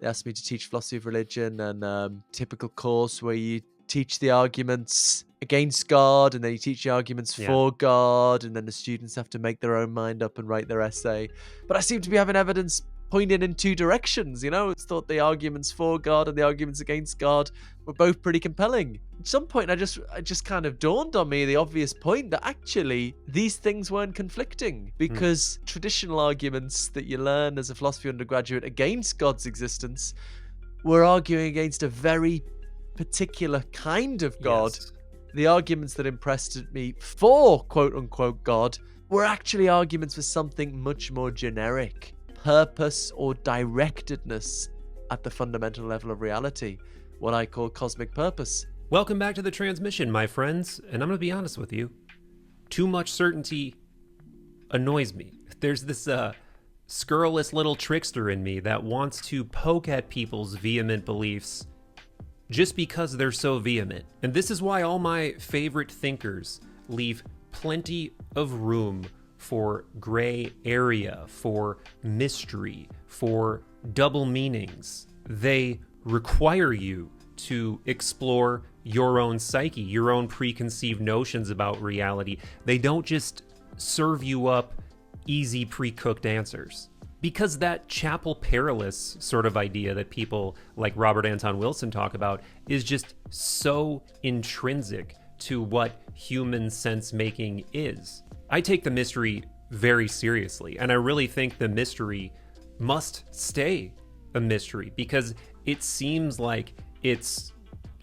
They asked me to teach philosophy of religion, and typical course where you teach the arguments against God, and then you teach the arguments Yeah. for God, and then the students have to make their own mind up and write their essay. But I seem to be having evidence pointing in two directions, you know? I thought the arguments for God and the arguments against God were both pretty compelling. At some point, I just kind of dawned on me the obvious point that actually these things weren't conflicting, because traditional arguments that you learn as a philosophy undergraduate against God's existence were arguing against a very particular kind of God. Yes. The arguments that impressed me for quote unquote God were actually arguments for something much more generic: purpose or directedness at the fundamental level of reality, what I call cosmic purpose. Welcome back to the transmission, my friends. And I'm going to be honest with you. Too much certainty annoys me. There's this scurrilous little trickster in me that wants to poke at people's vehement beliefs just because they're so vehement. And this is why all my favorite thinkers leave plenty of room for gray area, for mystery, for double meanings. They require you to explore your own psyche, your own preconceived notions about reality. They don't just serve you up easy pre-cooked answers. Because that chapel perilous sort of idea that people like Robert Anton Wilson talk about is just so intrinsic to what human sense making is. I take the mystery very seriously, and I really think the mystery must stay a mystery, because it seems like its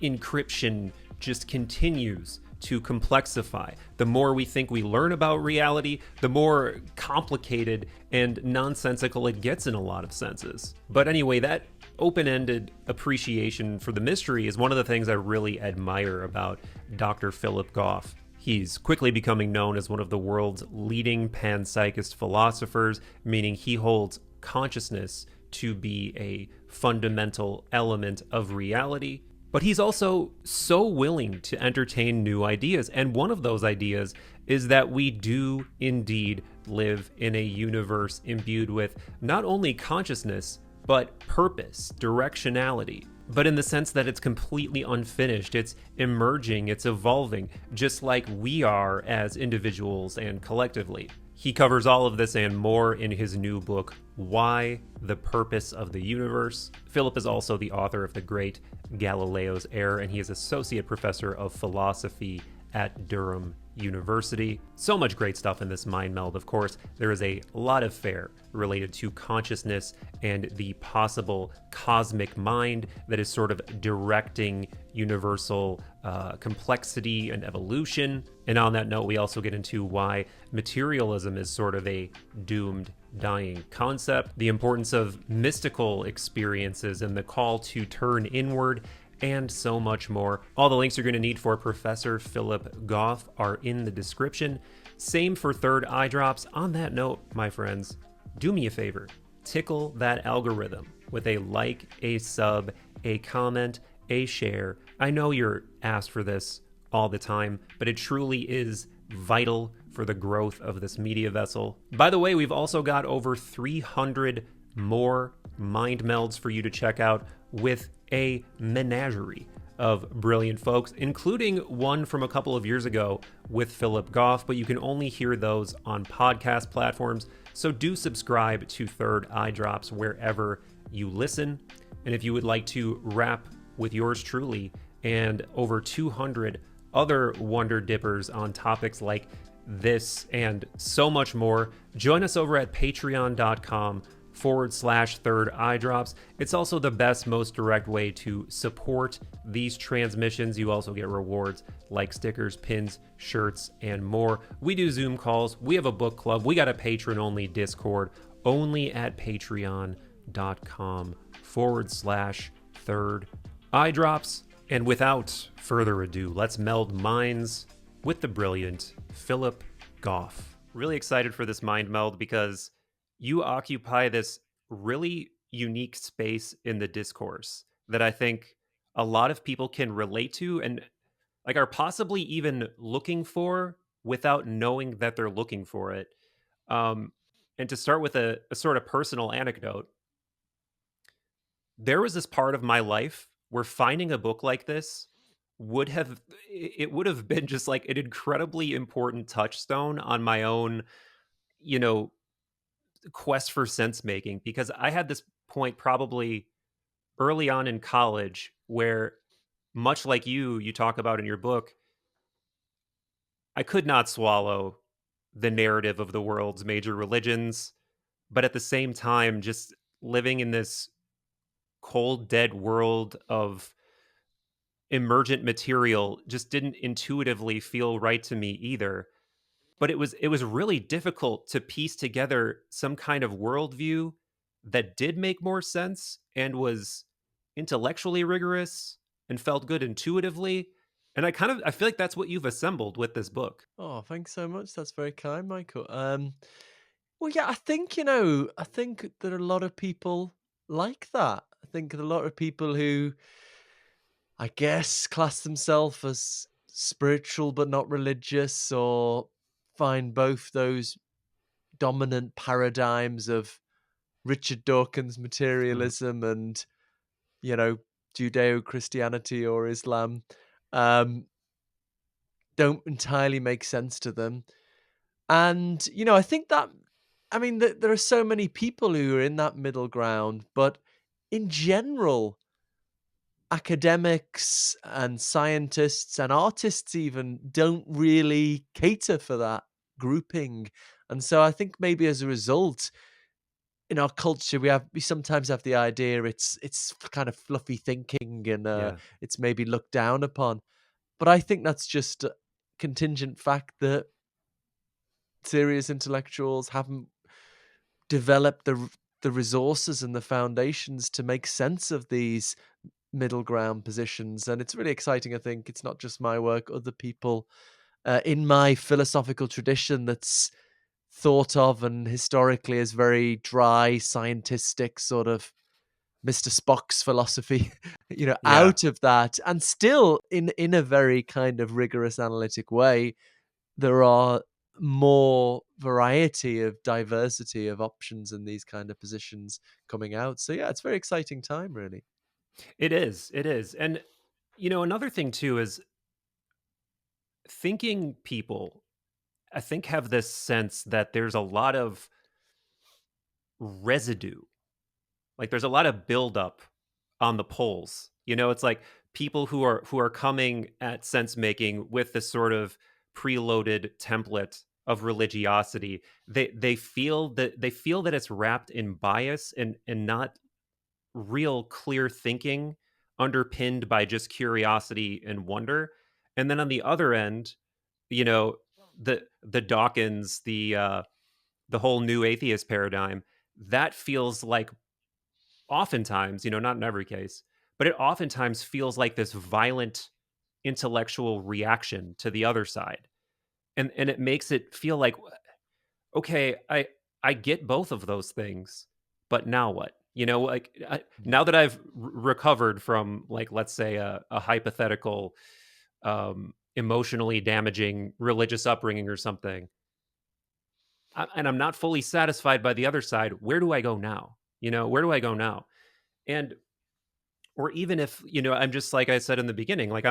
encryption just continues to complexify. The more we think we learn about reality, the more complicated and nonsensical it gets in a lot of senses. But anyway, that open-ended appreciation for the mystery is one of the things I really admire about Dr. Philip Goff. He's quickly becoming known as one of the world's leading panpsychist philosophers, meaning he holds consciousness to be a fundamental element of reality. But he's also so willing to entertain new ideas. And one of those ideas is that we do indeed live in a universe imbued with not only consciousness, but purpose, directionality. But in the sense that it's completely unfinished, it's emerging, it's evolving, just like we are as individuals and collectively. He covers all of this and more in his new book, Why? The Purpose of the Universe. Philip is also the author of The Great Galileo's Error, and he is associate professor of philosophy at Durham University. So much great stuff in this mind meld, of course. There is a lot of fare related to consciousness and the possible cosmic mind that is sort of directing universal complexity and evolution. And on that note, we also get into why materialism is sort of a doomed dying concept, the importance of mystical experiences and the call to turn inward, and so much more. All the links you're going to need for Professor Philip Goff are in the description. Same for Third Eye Drops. On that note, my friends, do me a favor. Tickle that algorithm with a like, a sub, a comment, a share. I know you're asked for this all the time, but it truly is vital for the growth of this media vessel. By the way, we've also got over 300 more mind melds for you to check out, with a menagerie of brilliant folks, including one from a couple of years ago with Philip Goff, but you can only hear those on podcast platforms. So do subscribe to Third Eye Drops wherever you listen. And if you would like to rap with yours truly and over 200 other wonder dippers on topics like this and so much more, join us over at patreon.com/Third Eye Drops. It's also the best, most direct way to support these transmissions. You also get rewards like stickers, pins, shirts, and more. We do Zoom calls. We have a book club. We got a patron-only Discord only at patreon.com/Third Eye Drops. And without further ado, let's meld minds with the brilliant Philip Goff. Really excited for this mind meld because you occupy this really unique space in the discourse that I think a lot of people can relate to and like are possibly even looking for without knowing that they're looking for it. And to start with a sort of personal anecdote, there was this part of my life where finding a book like this would have it would have been just like an incredibly important touchstone on my own, you know, quest for sense making, because I had this point probably early on in college where, much like you talk about in your book, I could not swallow the narrative of the world's major religions, but at the same time just living in this cold dead world of emergent material just didn't intuitively feel right to me either. But it was really difficult to piece together some kind of worldview that did make more sense and was intellectually rigorous and felt good intuitively. And I feel like that's what you've assembled with this book. Oh, thanks so much. That's very kind, Michael. Well, yeah, I think there are a lot of people like that. I think there are a lot of people who, I guess, class themselves as spiritual but not religious, or find both those dominant paradigms of Richard Dawkins' Mhm. materialism and, you know, Judeo Christianity or Islam, um, don't entirely make sense to them. And, I think that, I mean, there are so many people who are in that middle ground, but in general, academics and scientists and artists even don't really cater for that grouping. And so I think maybe as a result, in our culture, we sometimes have the idea it's kind of fluffy thinking, and Yeah. it's maybe looked down upon. But I think that's just a contingent fact that serious intellectuals haven't developed the resources and the foundations to make sense of these middle ground positions. And it's really exciting. I think it's not just my work; other people in my philosophical tradition that's thought of and historically as very dry, scientistic sort of Mr. Spock's philosophy, Yeah. out of that, and still in a very kind of rigorous analytic way, there are more variety of diversity of options in these kind of positions coming out. So yeah, it's a very exciting time, really. It is. It is. And another thing too is thinking people, I think, have this sense that there's a lot of residue. Like there's a lot of buildup on the poles. It's like people who are coming at sense making with this sort of preloaded template of religiosity. They feel that it's wrapped in bias and not real clear thinking underpinned by just curiosity and wonder. And then on the other end, you know, the Dawkins, the whole new atheist paradigm, that feels like oftentimes, not in every case, but it oftentimes feels like this violent intellectual reaction to the other side. And it makes it feel like, okay, I get both of those things, but now what? Like now Mhm. that I've recovered from, like, let's say a hypothetical emotionally damaging religious upbringing or something, and I'm not fully satisfied by the other side, where do I go now? Where do I go now? And or even if, I'm just, like I said in the beginning, like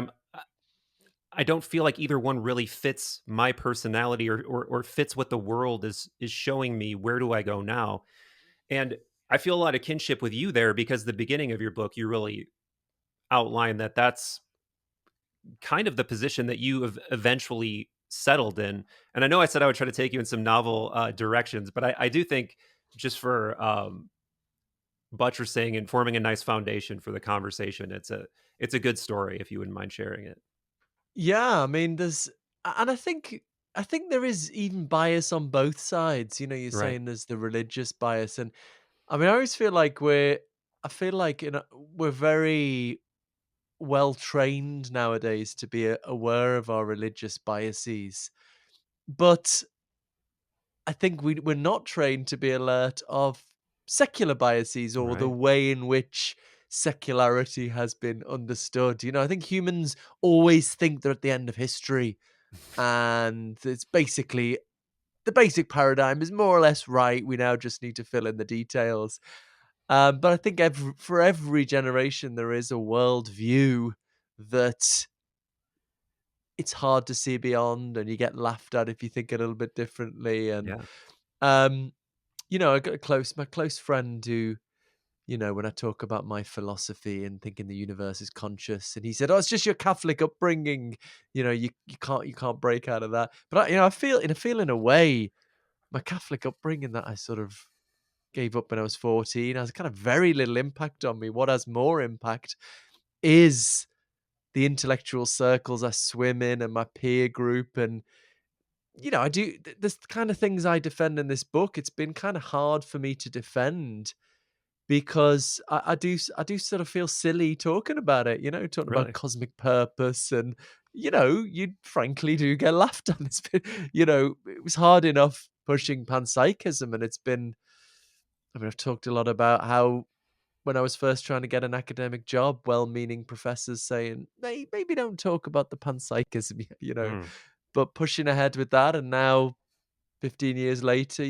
I don't feel like either one really fits my personality, or fits what the world is showing me. Where do I go now? And I feel a lot of kinship with you there, because the beginning of your book, you really outline that that's kind of the position that you have eventually settled in. And I know I said I would try to take you in some novel directions, but I do think, just for buttressing and forming a nice foundation for the conversation, it's a good story, if you wouldn't mind sharing it. Yeah, I mean, and I think there is even bias on both sides. You're Right. saying there's the religious bias, and I mean, I always feel like I feel like we're very well trained nowadays to be aware of our religious biases, but I think we're not trained to be alert of secular biases or the Right. way in which secularity has been understood. I think humans always think they're at the end of history, and it's basically the basic paradigm is more or less right. We now just need to fill in the details. But I think for every generation, there is a worldview that it's hard to see beyond, and you get laughed at if you think a little bit differently. And Yeah. um, I got my close friend who, when I talk about my philosophy and thinking the universe is conscious, and he said, "Oh, it's just your Catholic upbringing. You can't break out of that." But I feel in a way my Catholic upbringing that I sort of gave up when I was 14 has kind of very little impact on me. What has more impact is the intellectual circles I swim in and my peer group. And I do this kind of things I defend in this book. It's been kind of hard for me to defend because I do sort of feel silly talking about it, talking about Really? cosmic purpose. And you frankly do get laughed at. It's been, it was hard enough pushing panpsychism, and I've talked a lot about how when I was first trying to get an academic job, well-meaning professors saying, maybe don't talk about the panpsychism yet, Mm. but pushing ahead with that. And now 15 years later,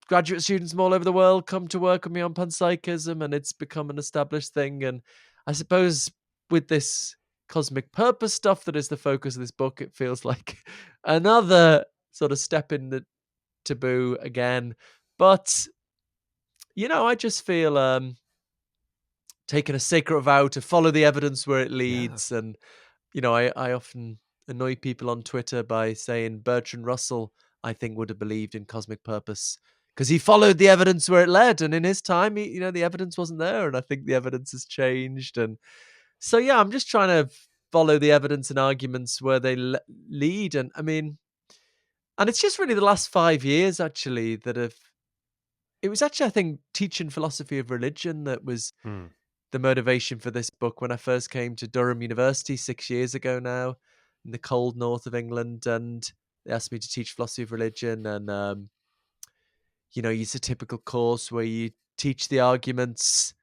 graduate students from all over the world come to work with me on panpsychism, and it's become an established thing. And I suppose with this cosmic purpose stuff that is the focus of this book, it feels like another sort of step in the taboo again. But I just feel taking a sacred vow to follow the evidence where it Yeah. leads. And I often annoy people on Twitter by saying Bertrand Russell, I think, would have believed in cosmic purpose because he followed the evidence where it led. And in his time, the evidence wasn't there. And I think the evidence has changed. And so, yeah, I'm just trying to follow the evidence and arguments where they lead. And I mean, and it's just really the last 5 years actually it was actually, I think, teaching philosophy of religion that was Mm. the motivation for this book. When I first came to Durham University 6 years ago now, in the cold north of England, and they asked me to teach philosophy of religion. And it's a typical course where you teach the arguments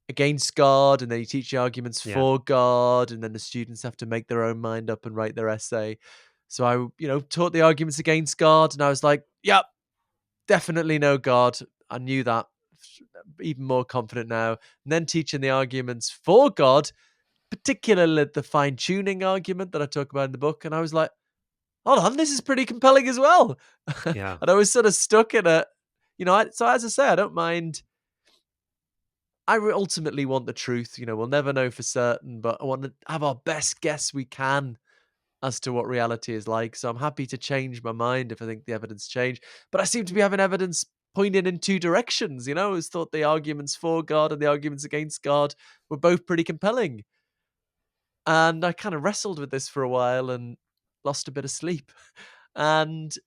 against God, and then you teach the arguments Yeah. for God, and then the students have to make their own mind up and write their essay. So I, taught the arguments against God, and I was like, "Yep, definitely no God." I knew that. Even more confident now. And then teaching the arguments for God, particularly the fine tuning argument that I talk about in the book. And I was like, hold on, this is pretty compelling as well. Yeah. And I was sort of stuck in a, so as I say, I don't mind. Ultimately want the truth. We'll never know for certain, but I want to have our best guess we can as to what reality is like. So I'm happy to change my mind if I think the evidence changed. But I seem to be having evidence pointing in two directions. I always thought the arguments for God and the arguments against God were both pretty compelling. And I kind of wrestled with this for a while and lost a bit of sleep. And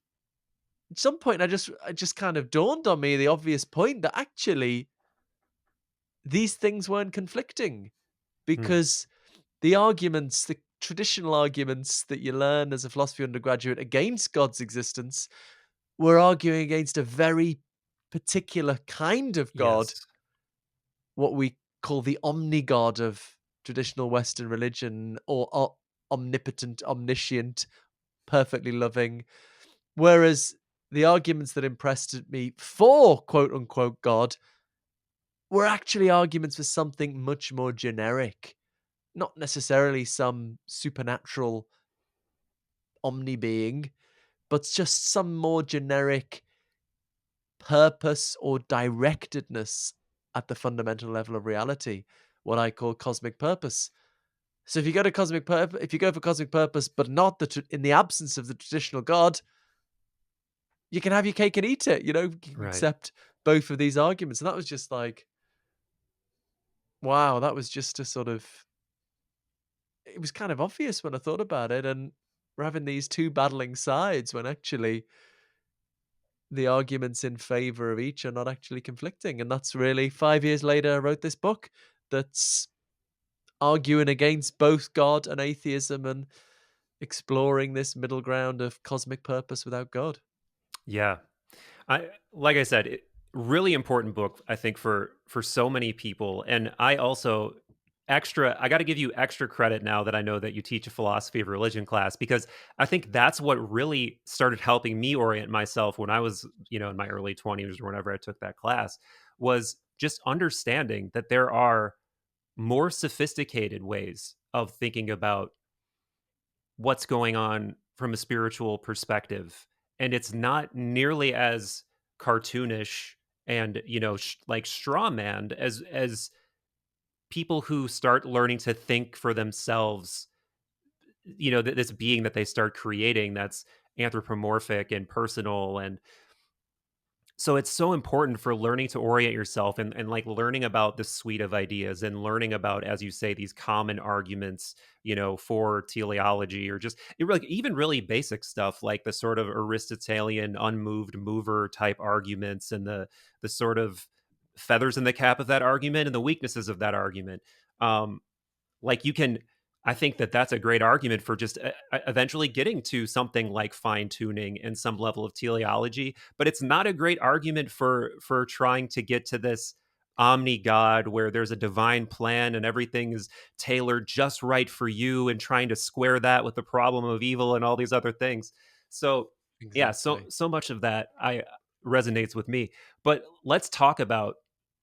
at some point I just kind of dawned on me the obvious point that actually these things weren't conflicting, Mm. because the traditional arguments that you learn as a philosophy undergraduate against God's existence were arguing against a very particular kind of God, Yes. what we call the omni-God of traditional Western religion, or omnipotent, omniscient, perfectly loving. Whereas the arguments that impressed me for quote unquote God were actually arguments for something much more generic, not necessarily some supernatural omni being, but just some more generic purpose or directedness at the fundamental level of reality, what I call cosmic purpose. So if you go for cosmic purpose, but not in the absence of the traditional God, you can have your cake and eat it. You can Right. accept both of these arguments. And that was just like, wow, that was just a sort of, it was kind of obvious when I thought about it. And we're having these two battling sides when actually the arguments in favor of each are not actually conflicting. And that's really 5 years later, I wrote this book that's arguing against both God and atheism and exploring this middle ground of cosmic purpose without God. Yeah. I like I said, really important book I think for so many people. And I also I got to give you extra credit now that I know that you teach a philosophy of religion class, because I think that's what really started helping me orient myself when I was, in my early 20s or whenever I took that class, was just understanding that there are more sophisticated ways of thinking about what's going on from a spiritual perspective, and it's not nearly as cartoonish and like straw manned as people who start learning to think for themselves, this being that they start creating that's anthropomorphic and personal. And so it's so important for learning to orient yourself, and like learning about the suite of ideas and learning about, as you say, these common arguments, for teleology, or just even really basic stuff like the sort of Aristotelian unmoved mover type arguments, and the sort of feathers in the cap of that argument and the weaknesses of that argument. Um, like you can I think that that's a great argument for just eventually getting to something like fine tuning and some level of teleology, but it's not a great argument for trying to get to this omni god where there's a divine plan and everything is tailored just right for you, and trying to square that with the problem of evil and all these other things. So yeah, so Exactly. so much of that I resonates with me. But let's talk about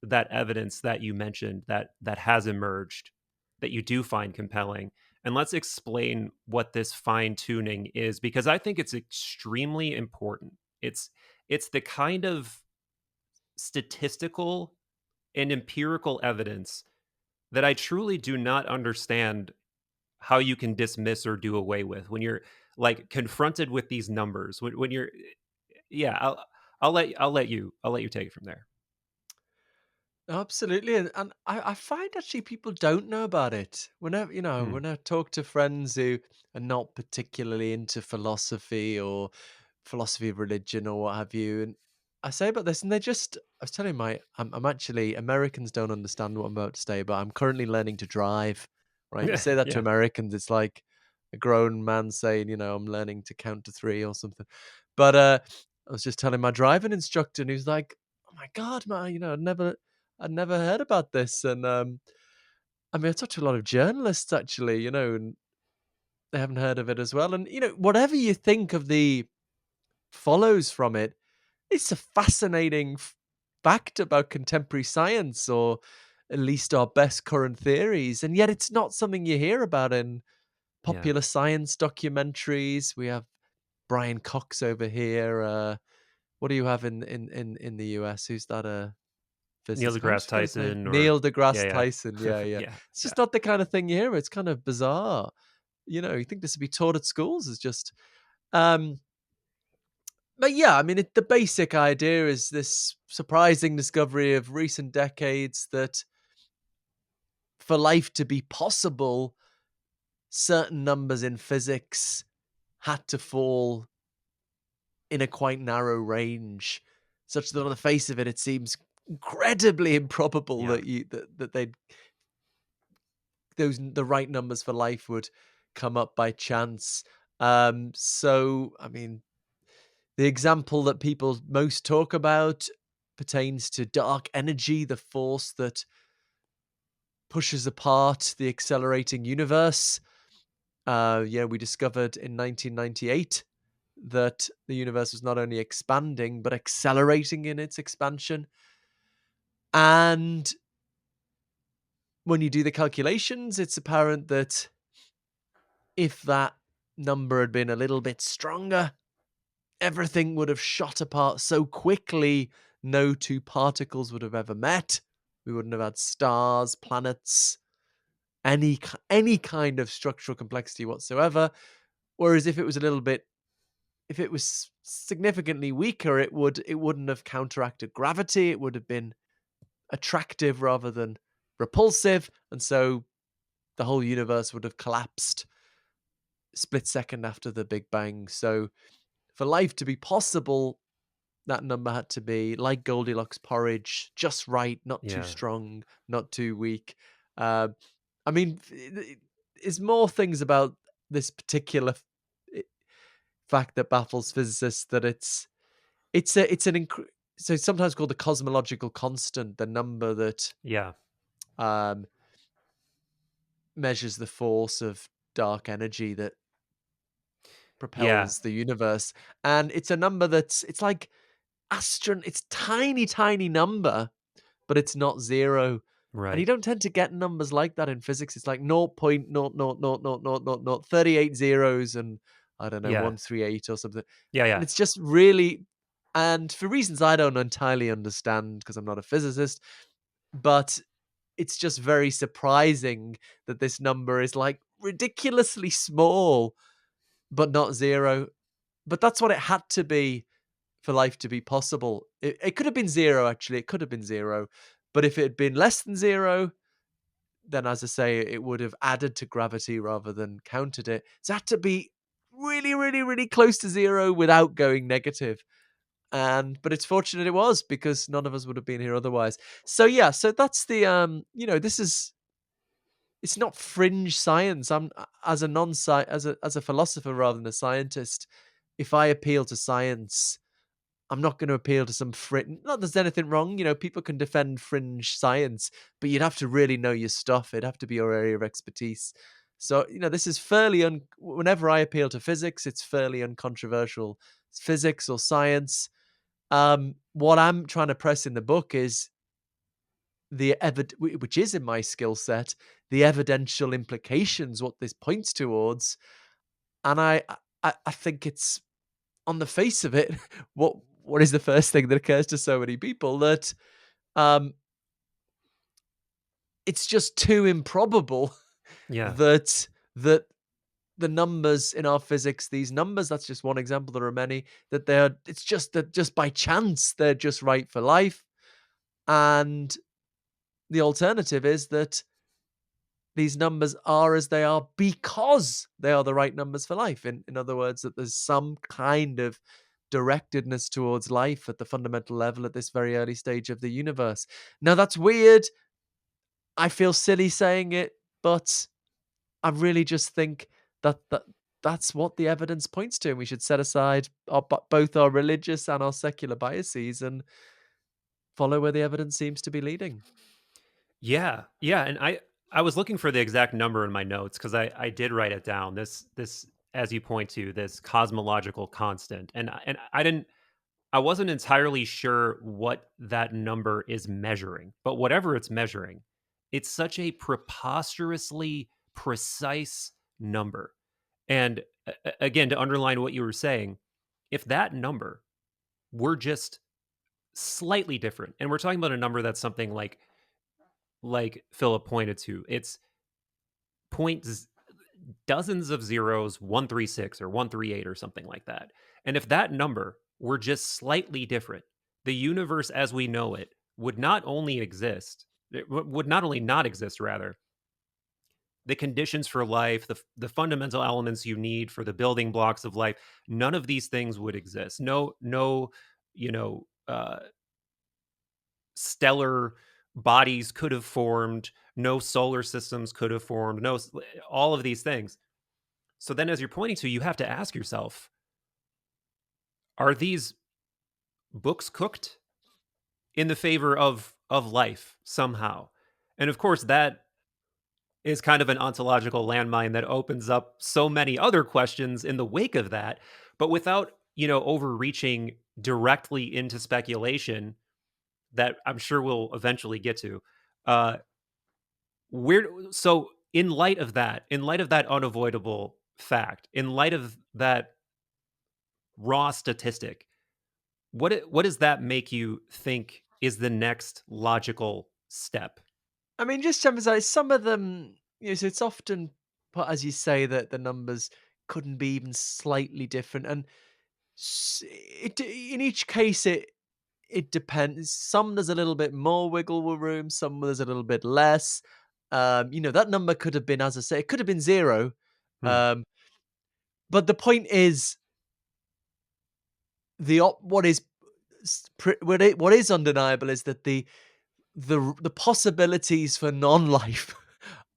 that evidence that you mentioned that has emerged, that you do find compelling. And let's explain what this fine tuning is, because I think it's extremely important. It's the kind of statistical and empirical evidence that I truly do not understand how you can dismiss or do away with when you're like confronted with these numbers. When you're, yeah, I'll let you take it from there. Absolutely, and I find actually people don't know about it. Whenever Hmm. when I talk to friends who are not particularly into philosophy or philosophy of religion or what have you, and I say about this, and they just I was telling I'm actually Americans don't understand what I'm about to say, but I'm currently learning to drive. Right, you say that to Yeah. Americans, it's like a grown man saying, I'm learning to count to three or something. But I was just telling my driving instructor, and he was like, "Oh my god, man, I'd never heard about this." And I mean, I talked to a lot of journalists actually, and they haven't heard of it as well. And whatever you think of the follows from it, it's a fascinating fact about contemporary science, or at least our best current theories. And yet, it's not something you hear about in Yeah. popular science documentaries. We have Brian Cox over here. What do you have in the US? Who's that? Neil Physicist. I always deGrasse forget his name. Tyson, or Neil yeah, deGrasse yeah. Tyson. Yeah, yeah. Yeah, It's yeah. just not the kind of thing you hear. It's kind of bizarre. You think this would be taught at schools is just. Um, but yeah, I mean, the basic idea is this surprising discovery of recent decades that for life to be possible, certain numbers in physics had to fall in a quite narrow range, such that on the face of it, it seems incredibly improbable Yeah. that they'd the right numbers for life would come up by chance. So I mean, the example that people most talk about pertains to dark energy, the force that pushes apart the accelerating universe. Yeah, we discovered in 1998 that the universe was not only expanding but accelerating in its expansion. And when you do the calculations, it's apparent that if that number had been a little bit stronger, everything would have shot apart so quickly, no two particles would have ever met. We wouldn't have had stars, planets, any kind of structural complexity whatsoever. Whereas if it was significantly weaker, it wouldn't have counteracted gravity. It would have been attractive rather than repulsive, and so the whole universe would have collapsed split second after the Big Bang. So for life to be possible, that number had to be like Goldilocks porridge, just right, not too Yeah. strong, not too weak. Uh, I mean, there's more things about this particular i- fact that baffles physicists. That it's so it's sometimes called the cosmological constant, the number that Yeah. um, measures the force of dark energy that Yeah. propels the universe. And it's a number it's like it's tiny, tiny number, but it's not zero. And you Right. don't tend to get numbers like that in physics. It's like 0.000000038 zeros and I don't know, Yeah. 138 or something. Yeah. And Yeah. it's just really, and for reasons I don't entirely understand because I'm not a physicist, but it's just very surprising that this number is like ridiculously small, but not zero. But that's what it had to be for life to be possible. It could have been zero, actually. It could have been zero. But if it had been less than zero, then as I say, it would have added to gravity rather than countered it. So it had to be really, really, really close to zero without going negative. But it's fortunate it was because none of us would have been here otherwise. So yeah, so that's the this is it's not fringe science. I'm as a non as a philosopher rather than a scientist, if I appeal to science, I'm not going to appeal to some fringe. Not that there's anything wrong, people can defend fringe science, but you'd have to really know your stuff. It'd have to be your area of expertise. So, this is fairly whenever I appeal to physics, it's fairly uncontroversial. It's physics or science. What I'm trying to press in the book is which is in my skill set, the evidential implications, what this points towards. And I think it's on the face of it, what is the first thing that occurs to so many people that um, it's just too improbable Yeah. that the numbers in our physics, these numbers, that's just one example. There are many that it's just that just by chance they're just right for life, and the alternative is that these numbers are as they are because they are the right numbers for life. In other words, that there's some kind of directedness towards life at the fundamental level at this very early stage of the universe. Now, that's weird. I feel silly saying it, but I really just think that's what the evidence points to. And we should set aside both our religious and our secular biases and follow where the evidence seems to be leading. Yeah. Yeah. And I was looking for the exact number in my notes because I did write it down. This as you point to this cosmological constant, and I wasn't entirely sure what that number is measuring, but whatever it's measuring, it's such a preposterously precise number. And again, to underline what you were saying, if that number were just slightly different, and we're talking about a number that's something like Philip pointed to, it's dozens of zeros, 136 or 138 or something like that. And if that number were just slightly different, the universe as we know it would not only exist, would not only not exist, rather, the conditions for life, the fundamental elements you need for the building blocks of life, none of these things would exist. No, you know, stellar bodies could have formed, no solar systems could have formed, no, all of these things. So then, as you're pointing to, you have to ask yourself, are these books cooked in the favor of life somehow? And of course, that is kind of an ontological landmine that opens up so many other questions in the wake of that. But without, overreaching directly into speculation that I'm sure we'll eventually get to, uh, where so in light of that unavoidable fact, in light of that raw statistic, what does that make you think is the next logical step? I mean, just to emphasize, some of them, so it's often put, as you say, that the numbers couldn't be even slightly different. And in each case, it depends. Some there's a little bit more wiggle room, some there's a little bit less. That number could have been, as I say, it could have been zero. Hmm. Um, but the point is, what is what is undeniable is that the possibilities for non-life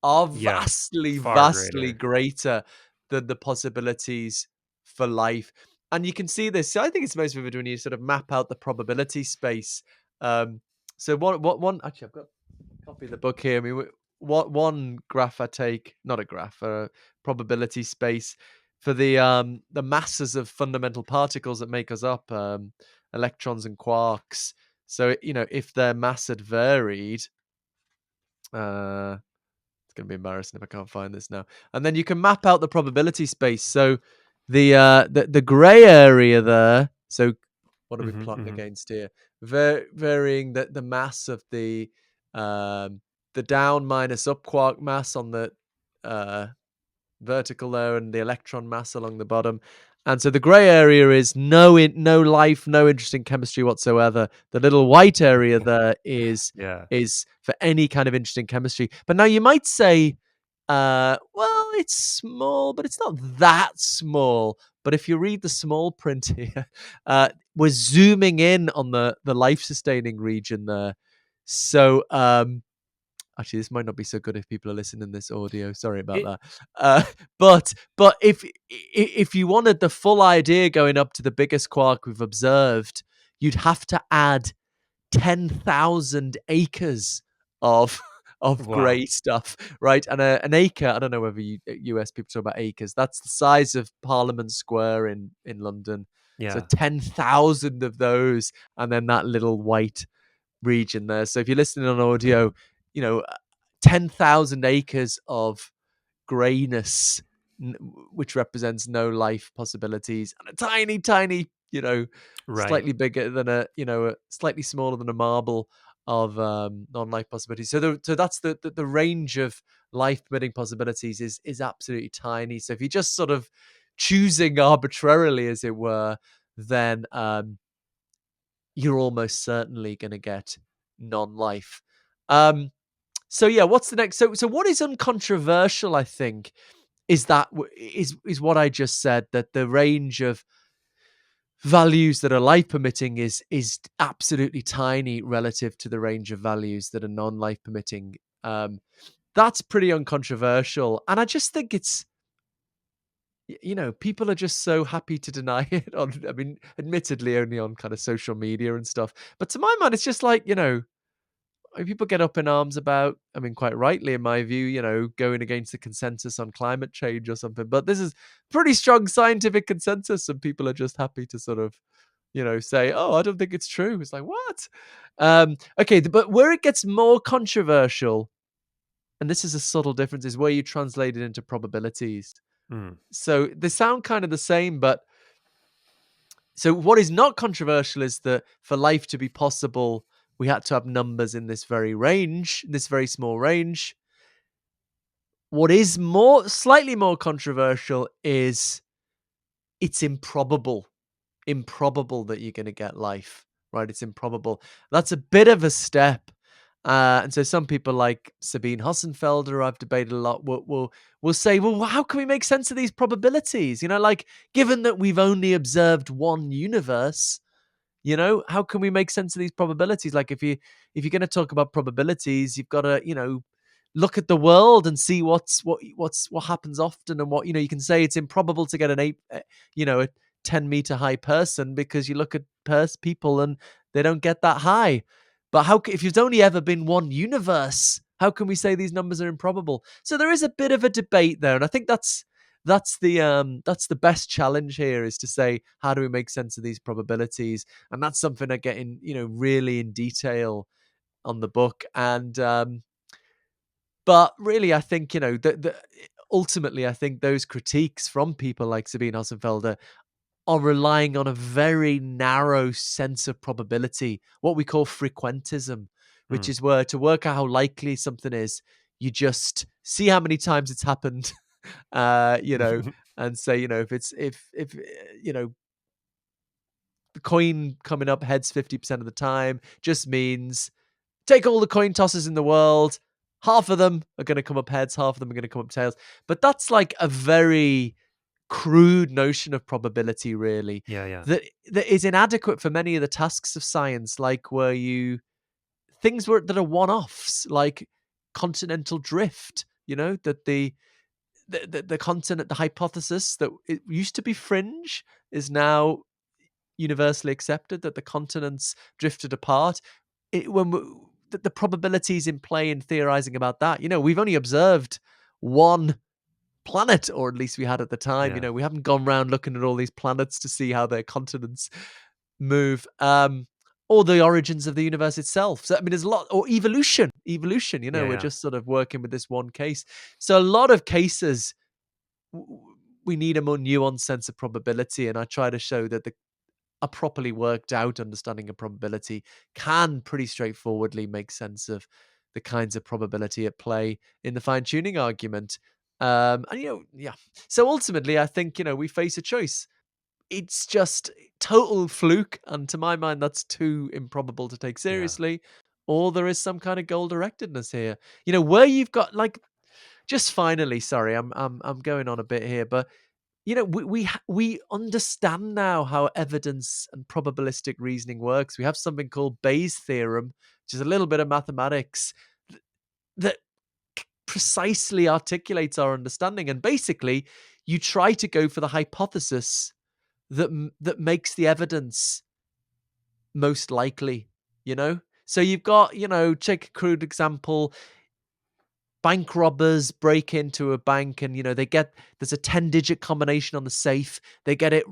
are Yeah, vastly, far vastly greater. greater than the possibilities for life. And you can see this. So I think it's most vivid when you sort of map out the probability space. So one actually, I've got a copy of the book here. I mean, what one graph I take, not a graph, a probability space for the masses of fundamental particles that make us up, electrons and quarks. So if their mass had varied, it's going to be embarrassing if I can't find this now. And then you can map out the probability space. So the gray area there. So what are we Mm-hmm, plotting mm-hmm. against here? Varying the mass of the down minus up quark mass on the uh, vertical there, and the electron mass along the bottom. And so the grey area is no life, no interesting chemistry whatsoever. The little white area there Yeah. is for any kind of interesting chemistry. But now you might say, well, it's small, but it's not that small. But if you read the small print here, we're zooming in on the life sustaining region there. So actually, this might not be so good if people are listening to this audio. Sorry about It that. But if you wanted the full idea going up to the biggest quark we've observed, you'd have to add 10,000 acres of of wow. grey stuff, right? And an acre, I don't know whether US people talk about acres. That's the size of Parliament Square in London. So Yeah. 10,000 of those, and then that little white region there. So if you're listening on audio, 10,000 acres of grayness, which represents no life possibilities, and a tiny, tiny, Right. slightly bigger than slightly smaller than a marble of non-life possibilities. So that's the range of life permitting possibilities is absolutely tiny. So if you're just sort of choosing arbitrarily, as it were, then you're almost certainly going to get non-life. So yeah, what's the next? So what is uncontroversial? I think is that is what I just said, that the range of values that are life permitting is absolutely tiny relative to the range of values that are non-life permitting. That's pretty uncontroversial, and I just think it's people are just so happy to deny it on, I mean, admittedly only on kind of social media and stuff, but to my mind it's just like, people get up in arms about, I mean, quite rightly in my view, going against the consensus on climate change or something, but this is pretty strong scientific consensus, and people are just happy to sort of, say, oh, I don't think it's true. It's like, what? Okay, but where it gets more controversial, and this is a subtle difference, is where you translate it into probabilities. Mm. So they sound kind of the same, but so what is not controversial is that for life to be possible, we had to have numbers in this very range, this very small range. What is slightly more controversial is it's improbable that you're going to get life, right? It's improbable. That's a bit of a step. And so some people like Sabine Hossenfelder, I've debated a lot, will say, well, how can we make sense of these probabilities? Like, given that we've only observed one universe, how can we make sense of these probabilities? Like, if you're going to talk about probabilities, you've got to, look at the world and see what happens often, and what, you can say it's improbable to get a 10-meter high person, because you look at people and they don't get that high. But if there's only ever been one universe, how can we say these numbers are improbable? So there is a bit of a debate there, and I think that's the best challenge here, is to say, how do we make sense of these probabilities? And that's something I get in, really in detail on the book. And but really, I think, ultimately, I think those critiques from people like Sabine Hossenfelder are relying on a very narrow sense of probability, what we call frequentism, which Mm. is where, to work out how likely something is, you just see how many times it's happened, and say, if the coin coming up heads 50% of the time, just means take all the coin tosses in the world, half of them are going to come up heads, half of them are going to come up tails. But that's like a very crude notion of probability, really, Yeah, yeah. that is inadequate for many of the tasks of science, like where that are one-offs, like continental drift. That the continent, the hypothesis that it used to be fringe, is now universally accepted, that the continents drifted apart. When the probabilities in play in theorizing about that. We've only observed one planet, or at least we had at the time. Yeah. We haven't gone around looking at all these planets to see how their continents move, or the origins of the universe itself. So, I mean, there's a lot, or evolution. Yeah. We're Yeah. just sort of working with this one case. So a lot of cases, we need a more nuanced sense of probability, and I try to show that a properly worked out understanding of probability can pretty straightforwardly make sense of the kinds of probability at play in the fine tuning argument. And yeah. So ultimately, I think we face a choice. It's just total fluke, and to my mind, that's too improbable to take Yeah. seriously. Or there is some kind of goal directedness here. Where you've got like, just finally, sorry, I'm going on a bit here, but we understand now how evidence and probabilistic reasoning works. We have something called Bayes' theorem, which is a little bit of mathematics that precisely articulates our understanding. And basically, you try to go for the hypothesis that makes the evidence most likely. So you've got, take a crude example. Bank robbers break into a bank, and there's a 10-digit combination on the safe. They get it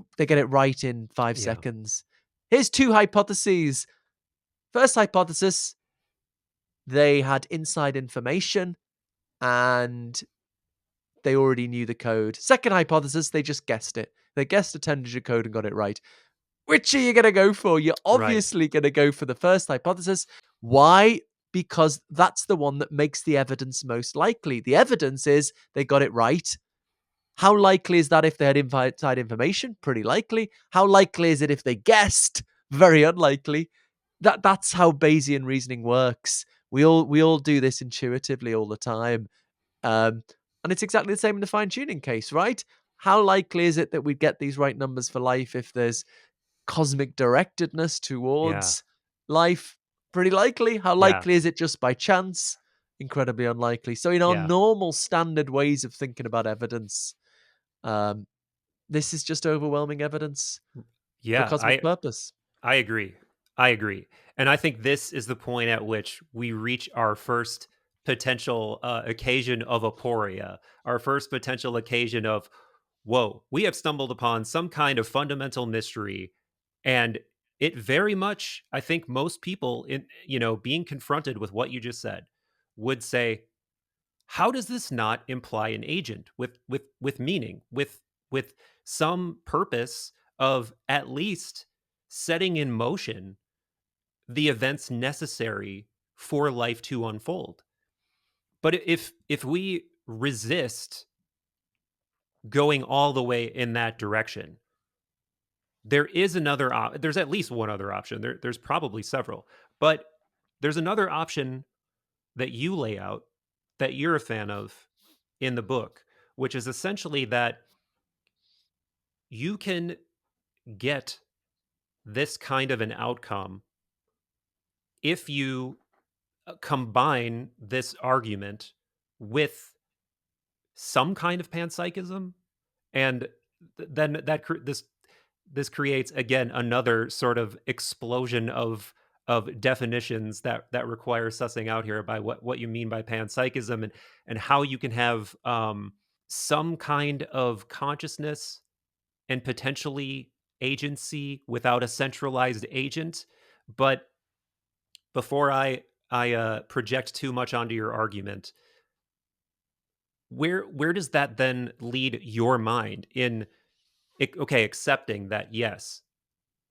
right in 5 Yeah. seconds. Here's two hypotheses. First hypothesis, they had inside information and they already knew the code. Second hypothesis, they just guessed it. They guessed a 10-digit code and got it right. Which are you going to go for? You're Right. obviously going to go for the first hypothesis. Why? Because that's the one that makes the evidence most likely. The evidence is they got it right. How likely is that if they had inside information? Pretty likely. How likely is it if they guessed? Very unlikely. That's how Bayesian reasoning works. We all do this intuitively all the time. Um, and it's exactly the same in the fine tuning case, right? How likely is it that we'd get these right numbers for life if there's cosmic directedness Yeah. towards life? Pretty likely. How Yeah. likely is it just by chance? Incredibly unlikely. So in our Yeah. normal standard ways of thinking about evidence, um, this is just overwhelming evidence for Yeah. cosmic purpose. I agree. I agree. And I think this is the point at which we reach our first potential occasion of aporia, our first potential occasion of, whoa, we have stumbled upon some kind of fundamental mystery. And it very much, I think most people being confronted with what you just said would say, how does this not imply an agent with meaning, with some purpose of at least setting in motion the events necessary for life to unfold? But if we resist going all the way in that direction, there is there's at least one other option. There's probably several, but there's another option that you lay out that you're a fan of in the book, which is essentially that you can get this kind of an outcome if you combine this argument with some kind of panpsychism, and then this creates again another sort of explosion of definitions that require sussing out here by what you mean by panpsychism, and how you can have some kind of consciousness and potentially agency without a centralized agent. But before I project too much onto your argument, where does that then lead your mind in, okay, accepting that yes,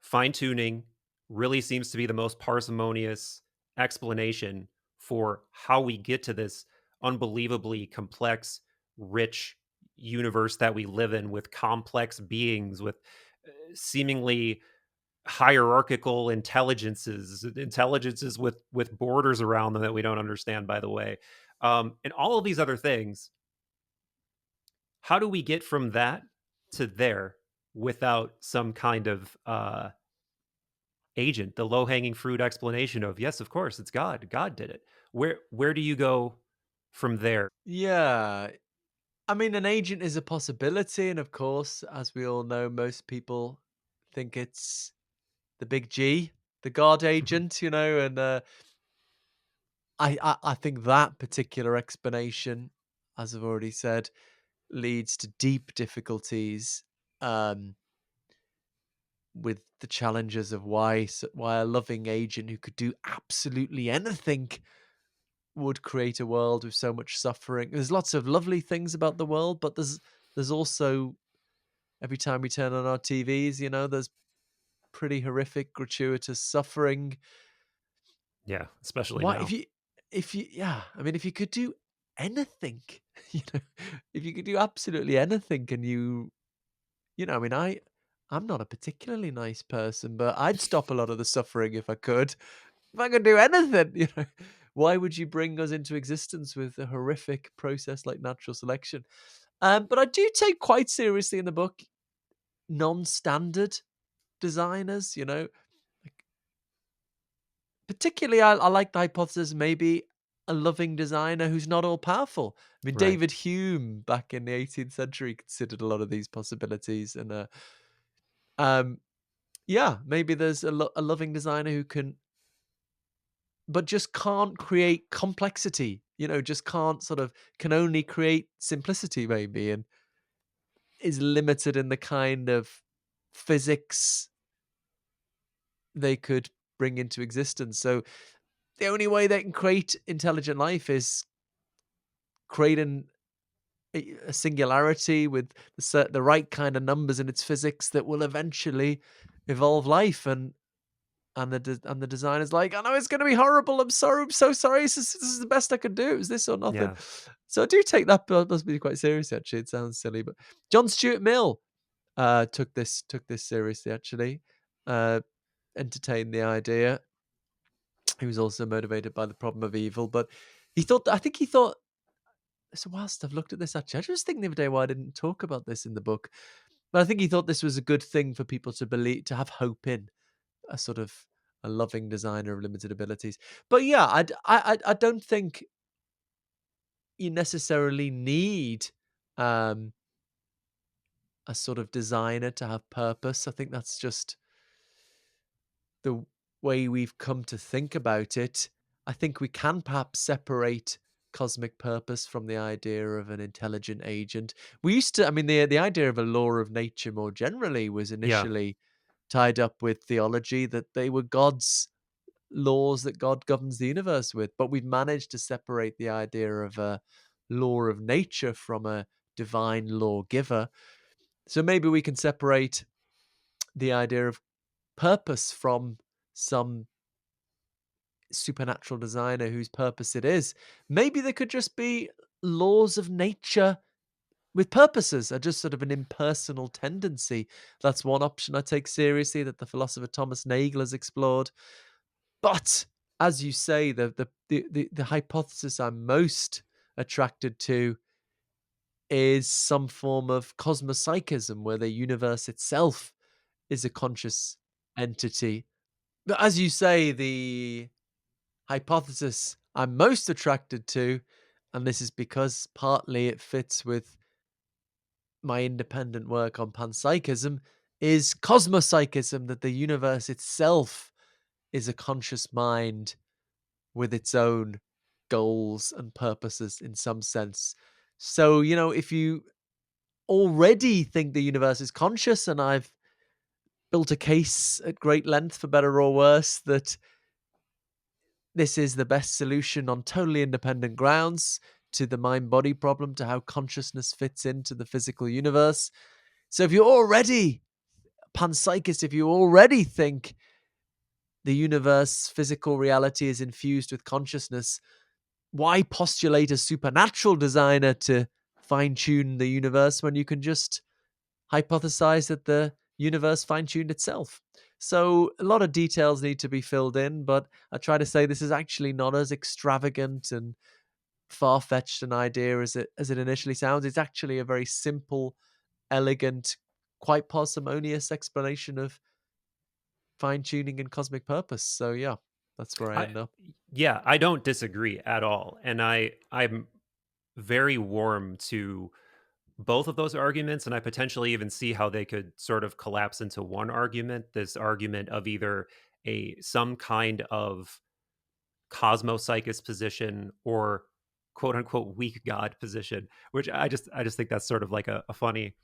fine tuning really seems to be the most parsimonious explanation for how we get to this unbelievably complex, rich universe that we live in, with complex beings, with seemingly hierarchical intelligences with borders around them that we don't understand, by the way, and all of these other things. How do we get from that to there without some kind of agent, the low hanging fruit explanation of, yes, of course, it's God did it? Where do you go from there? Yeah. I mean, an agent is a possibility. And of course, as we all know, most people think it's the big G, the God agent, and I think that particular explanation, as I've already said, leads to deep difficulties um, with the challenges of why a loving agent who could do absolutely anything would create a world with so much suffering. There's lots of lovely things about the world, but there's also every time we turn on our TVs, there's pretty horrific, gratuitous suffering. Yeah, especially Why, now. yeah, I mean, if you could do anything, you know, if you could do absolutely anything, and I mean, I'm not a particularly nice person, but I'd stop a lot of the suffering if I could. If I could do anything, why would you bring us into existence with a horrific process like natural selection? But I do take quite seriously in the book non-standard designers, like, particularly I like the hypothesis maybe a loving designer who's not all powerful. I mean, Right. David Hume back in the 18th century considered a lot of these possibilities, and um, yeah, maybe there's a loving designer who can, but just can't create complexity. Just can't can only create simplicity maybe, and is limited in the kind of physics they could bring into existence. So the only way they can create intelligent life is creating a singularity with the right kind of numbers in its physics that will eventually evolve life. And the designer's like, I know it's going to be horrible. I'm sorry. I'm so sorry. This is the best I could do. It was this or nothing. Yeah. So I do take that must be quite seriously. Actually, it sounds silly, but John Stuart Mill took this seriously. Actually, uh, entertained the idea. He was also motivated by the problem of evil, but he thought. I think he thought. So whilst I've looked at this, actually, I just think the other day why I didn't talk about this in the book. But I think he thought this was a good thing for people to believe, to have hope in a sort of a loving designer of limited abilities. But yeah, I don't think you necessarily need um, a sort of designer to have purpose. I think that's just the way we've come to think about it. I think we can perhaps separate cosmic purpose from the idea of an intelligent agent. We used to, I mean, the idea of a law of nature more generally was Yeah. initially tied up with theology that they were God's laws that God governs the universe with. But we've managed to separate the idea of a law of nature from a divine lawgiver. So maybe we can separate the idea of purpose from some supernatural designer whose purpose it is. Maybe there could just be laws of nature with purposes, are just sort of an impersonal tendency. That's one option I take seriously that the philosopher Thomas Nagel has explored. But as you say, the hypothesis I'm most attracted to is some form of cosmopsychism, where the universe itself is a conscious entity. But as you say, the hypothesis I'm most attracted to, and this is because partly it fits with my independent work on panpsychism, is cosmopsychism, that the universe itself is a conscious mind with its own goals and purposes in some sense. So, if you already think the universe is conscious, and I've built a case at great length, for better or worse, that this is the best solution on totally independent grounds to the mind body problem, to how consciousness fits into the physical universe. So, if you're already panpsychist, if you already think the universe, physical reality is infused with consciousness, why postulate a supernatural designer to fine tune the universe when you can just hypothesize that the universe fine tuned itself? So a lot of details need to be filled in, but I try to say this is actually not as extravagant and far fetched an idea as it initially sounds. It's actually a very simple, elegant, quite parsimonious explanation of fine tuning and cosmic purpose. So yeah, that's where I I end up. yeah, I don't disagree at all. And I'm very warm to both of those arguments, and I potentially even see how they could sort of collapse into one argument, this argument of either a some kind of cosmopsychist position or quote unquote weak god position, which I just think that's sort of like a funny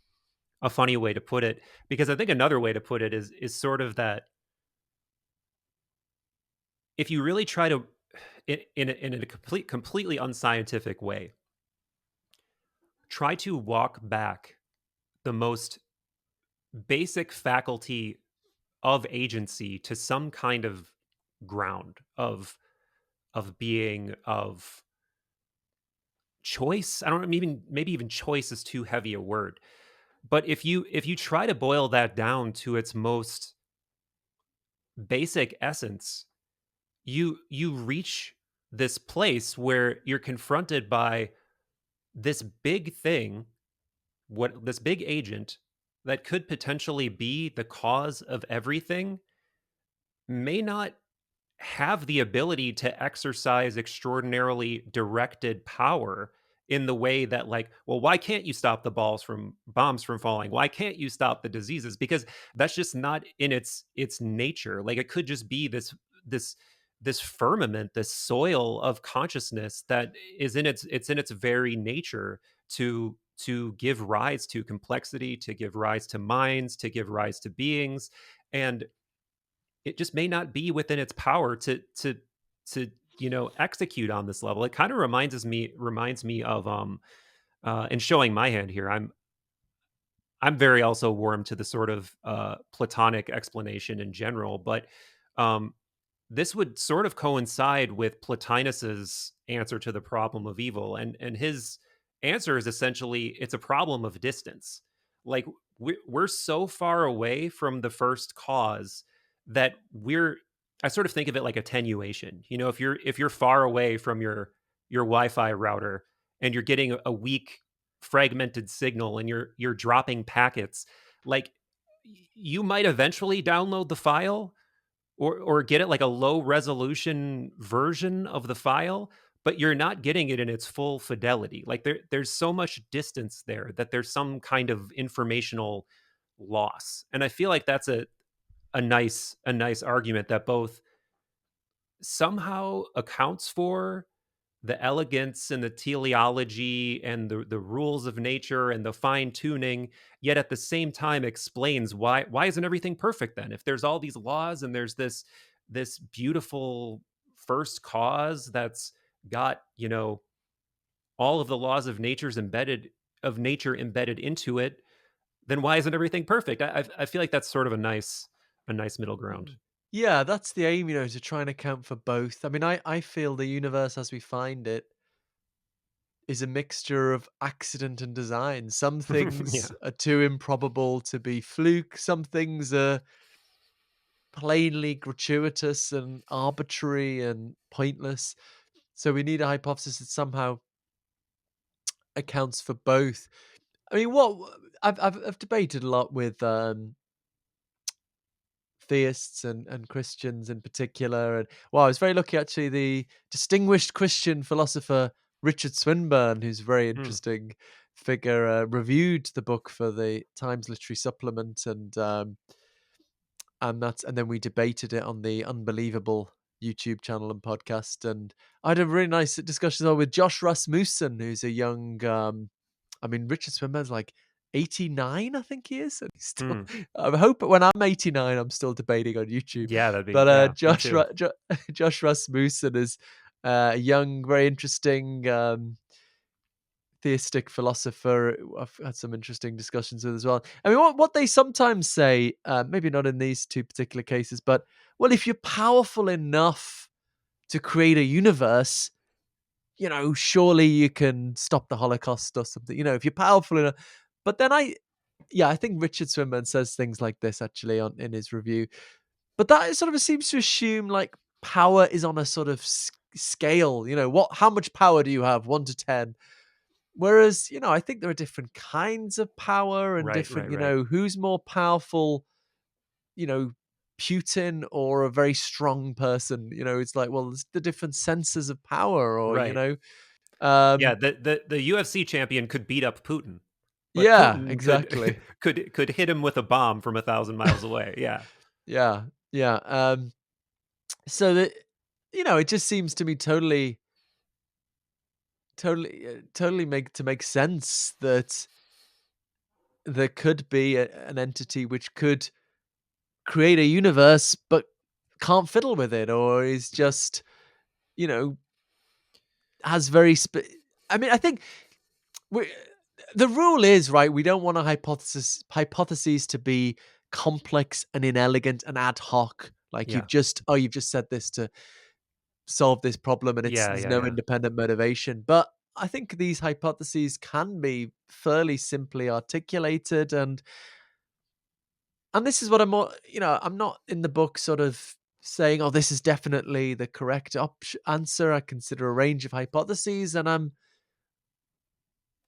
way to put it, because I think another way to put it is sort of that if you really try to in a completely unscientific way try to walk back the most basic faculty of agency to some kind of ground of being, of choice. I don't even, maybe even choice is too heavy a word, but if you try to boil that down to its most basic essence, you reach this place where you're confronted by this big thing, what this big agent that could potentially be the cause of everything may not have the ability to exercise extraordinarily directed power in the way that, like, well, why can't you stop the bombs from falling, why can't you stop the diseases, because that's just not in its nature. Like, it could just be this this firmament, this soil of consciousness that is in its very nature to give rise to complexity, to give rise to minds, to give rise to beings. And it just may not be within its power to execute on this level. It kind of reminds me of and showing my hand here. I'm very also warm to the sort of Platonic explanation in general, but um, this would sort of coincide with Plotinus's answer to the problem of evil, and his answer is essentially it's a problem of distance. Like, we're so far away from the first cause that we're I sort of think of it like attenuation. If you're far away from your Wi-Fi router and you're getting a weak fragmented signal and you're dropping packets, like, you might eventually download the file or get it like a low resolution version of the file, but you're not getting it in its full fidelity. Like, there's so much distance there that there's some kind of informational loss. And I feel like that's a nice argument that both somehow accounts for the elegance and the teleology and the rules of nature and the fine tuning, yet at the same time explains why isn't everything perfect then? If there's all these laws and there's this beautiful first cause that's got, all of the laws of nature embedded into it, then why isn't everything perfect? I feel like that's sort of a nice middle ground. Mm. Yeah, that's the aim, to try and account for both. I mean, I feel the universe as we find it is a mixture of accident and design. Some Yeah. things are too improbable to be fluke, some things are plainly gratuitous and arbitrary and pointless. So we need a hypothesis that somehow accounts for both. I mean, what I've debated a lot with theists and Christians in particular. And well, I was very lucky actually. The distinguished Christian philosopher Richard Swinburne, who's a very Hmm. interesting figure, reviewed the book for the Times Literary Supplement, and then we debated it on the Unbelievable YouTube channel and podcast. And I had a really nice discussion as well with Josh Rasmussen, who's a young I mean, Richard Swinburne's like 89, I think he is. And he's still, Hmm. I hope when I'm 89, I'm still debating on YouTube. Yeah, that'd be, But yeah, me too. Josh Rasmussen is a young, very interesting theistic philosopher. I've had some interesting discussions with as well. I mean, what they sometimes say, maybe not in these two particular cases, but well, if you're powerful enough to create a universe, surely you can stop the Holocaust or something. If you're powerful enough. But then yeah, I think Richard Swinburne says things like this actually in his review. But that sort of seems to assume like power is on a sort of scale. How much power do you have, 1 to 10? Whereas, I think there are different kinds of power and Right, different, right, right. who's more powerful, you know, Putin or a very strong person. It's like, well, there's the different senses of power, or Right. Yeah, um, the UFC champion could beat up Putin, but yeah, Putin could exactly. could hit him with a bomb from 1,000 miles away. Yeah. Yeah, yeah. So that it just seems to me totally make sense that there could be an entity which could create a universe, but can't fiddle with it, or is just, you know, has very I mean, I think we the rule is, right, we don't want a hypotheses to be complex and inelegant and ad hoc. Like Yeah. you've just said this to solve this problem, and Yeah, there's yeah, no yeah. independent motivation. But I think these hypotheses can be fairly simply articulated, and this is what I'm more, I'm not in the book sort of saying, oh, this is definitely the correct answer. I consider a range of hypotheses, and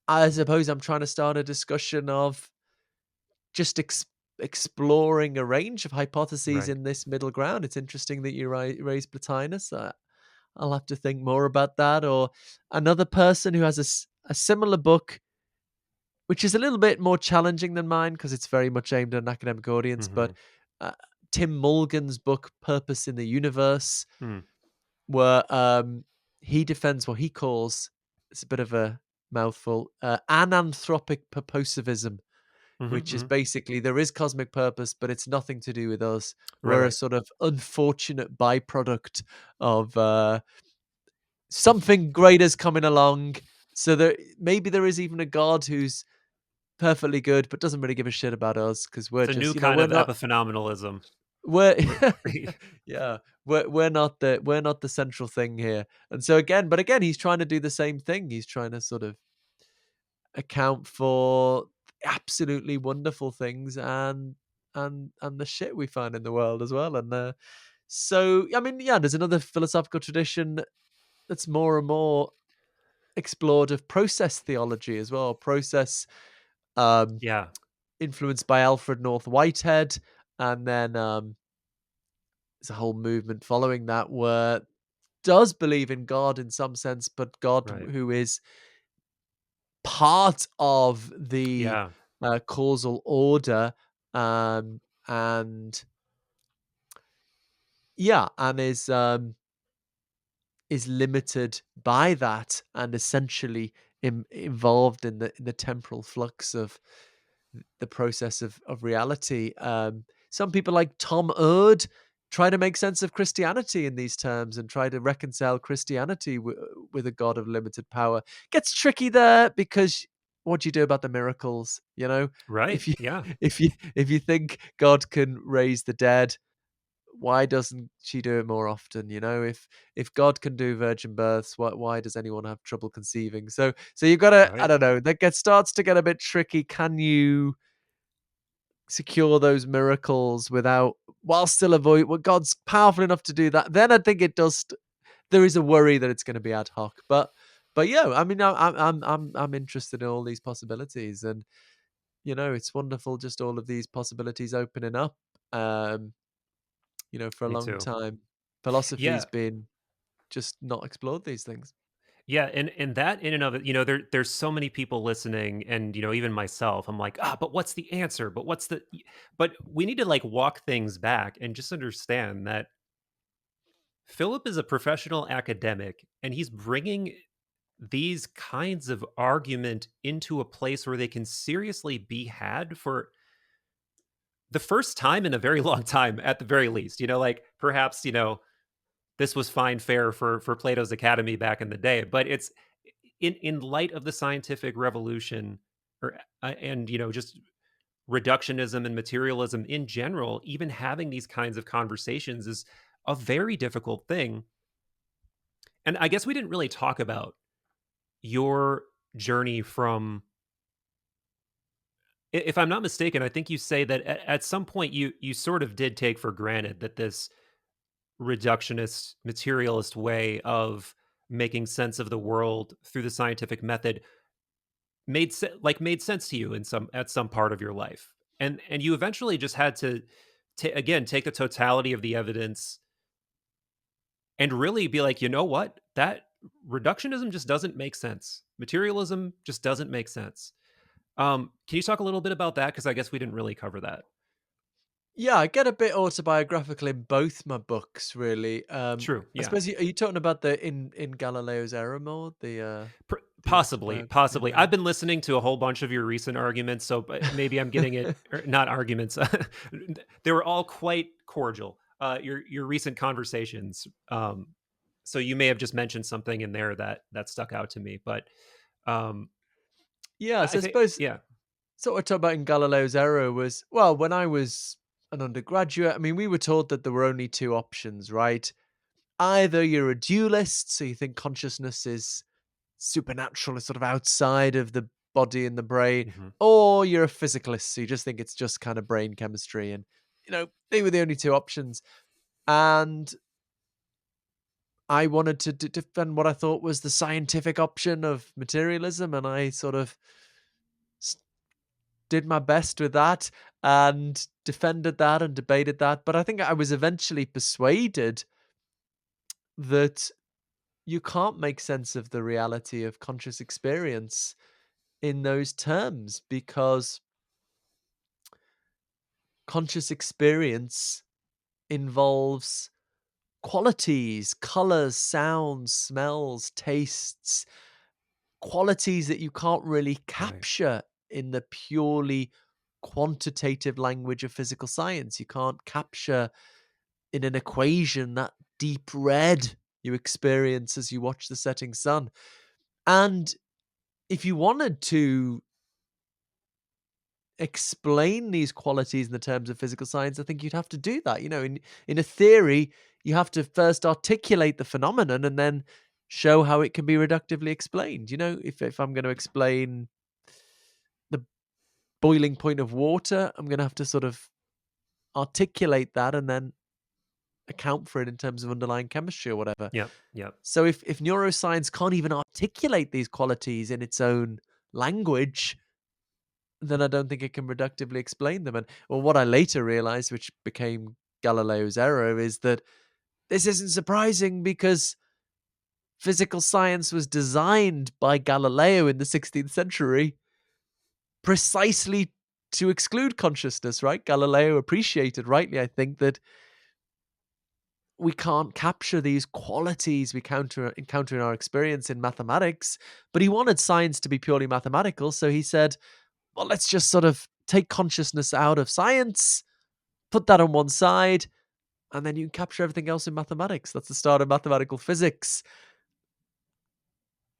I suppose I'm trying to start a discussion of just exploring a range of hypotheses Right. in this middle ground. It's interesting that you raised Plotinus. I'll have to think more about that. Or another person who has a similar book, which is a little bit more challenging than mine because it's very much aimed at an academic audience. But Mhm. uh, Tim Mulgan's book, Purpose in the Universe, Hmm. where he defends what he calls, it's a bit of a mouthful, ananthropic purposivism, Mhm, which is mhm. basically there is cosmic purpose, but it's nothing to do with us. Right, We're a right. sort of unfortunate byproduct of something greater's coming along. So there is even a God who's perfectly good, but doesn't really give a shit about us because we're It's a new just, kind we're of not. epiphenomenalism. We're Where yeah, we're not the central thing here. And so again, he's trying to do the same thing. He's trying to sort of account for absolutely wonderful things and the shit we find in the world as well. And so I mean, yeah, there's another philosophical tradition that's more and more explored of process theology as well. Process um Yeah, influenced by Alfred North Whitehead, and then there's a whole movement following that where does believe in God in some sense, but God right. who is part of the Yeah, causal order, um, and yeah, and is limited by that, and essentially involved in the temporal flux of the process of reality. Some people like Tom Erd try to make sense of Christianity in these terms and try to reconcile Christianity with a God of limited power. Gets tricky there because what do you do about the miracles? right. If you Yeah, if you think God can raise the dead, why doesn't she do it more often? If God can do virgin births, why does anyone have trouble conceiving? So you've got to, I right. don't know, starts to get a bit tricky. Can you secure those miracles without, while still avoid, well, God's powerful enough to do that? Then I think it does. There is a worry that it's going to be ad hoc, but yeah, I mean, I'm interested in all these possibilities, and it's wonderful just all of these possibilities opening up. Um, for a Me long too. time, philosophy's Yeah, been just not explored these things. yeah, and that in and of it, there's so many people listening, and even myself, I'm like, but what's the answer? But what's the? But we need to like walk things back and just understand that Philip is a professional academic, and he's bringing these kinds of argument into a place where they can seriously be had for the first time in a very long time, at the very least. Like perhaps this was fine fare for Plato's Academy back in the day, but it's in light of the scientific revolution, or and just reductionism and materialism in general. Even having these kinds of conversations is a very difficult thing. And I guess we didn't really talk about your journey from, if I'm not mistaken, I think you say that at some point you sort of did take for granted that this reductionist materialist way of making sense of the world through the scientific method made sense to you in some at some part of your life, and you eventually just had to again take the totality of the evidence and really be like, you know what, that reductionism just doesn't make sense, materialism just doesn't make sense. Can you talk a little bit about that, because I guess we didn't really cover that. Yeah, I get a bit autobiographical in both my books, really. True. I Yeah. suppose are you talking about the in Galileo's Error more, the Possibly, autobiography in possibly. there? I've been listening to a whole bunch of your recent arguments, so maybe I'm getting it, or not arguments. They were all quite cordial. Your recent conversations. So you may have just mentioned something in there that stuck out to me, but um, Yeah, I so I think, suppose yeah. so what I talked about in Galileo's Error was, well, when I was an undergraduate, I mean, we were taught that there were only two options, right? Either you're a dualist, so you think consciousness is supernatural, is sort of outside of the body and the brain, Hmm. or you're a physicalist, so you just think it's just kind of brain chemistry. And, they were the only two options. And I wanted to defend what I thought was the scientific option of materialism, and I sort of s- did my best with that and defended that and debated that. But I think I was eventually persuaded that you can't make sense of the reality of conscious experience in those terms because conscious experience involves qualities, colors, sounds, smells, tastes, qualities that you can't really Right. capture in the purely quantitative language of physical science. You can't capture in an equation that deep red you experience as you watch the setting sun. And if you wanted to explain these qualities in the terms of physical science, I think you'd have to do that. In a theory, you have to first articulate the phenomenon and then show how it can be reductively explained. If I'm going to explain the boiling point of water, I'm going to have to sort of articulate that and then account for it in terms of underlying chemistry or whatever. Yep. Yep. So if neuroscience can't even articulate these qualities in its own language, then I don't think it can reductively explain them. And well, what I later realized, which became Galileo's error, is that this isn't surprising because physical science was designed by Galileo in the 16th century precisely to exclude consciousness, right? Galileo appreciated, rightly, I think, that we can't capture these qualities we encounter in our experience in mathematics, but he wanted science to be purely mathematical. So he said, well, let's just sort of take consciousness out of science, put that on one side, and then you can capture everything else in mathematics. That's the start of mathematical physics.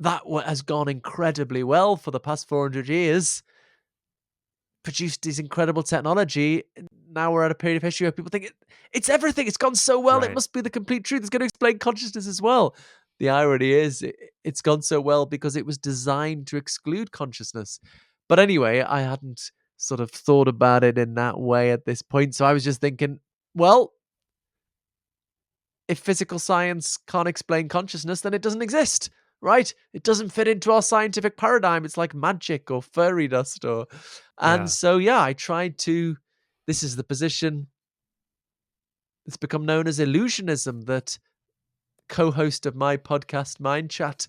That has gone incredibly well for the past 400 years, produced this incredible technology. Now we're at a period of history where people think it's everything. It's gone so well. It Right. must be the complete truth. It's going to explain consciousness as well. The irony is, it's gone so well because it was designed to exclude consciousness. But anyway, I hadn't sort of thought about it in that way at this point. So I was just thinking, well, if physical science can't explain consciousness, then it doesn't exist, right? It doesn't fit into our scientific paradigm. It's like magic or fairy dust and Yeah. so yeah, I tried to this is the position that's become known as illusionism that co-host of my podcast Mind Chat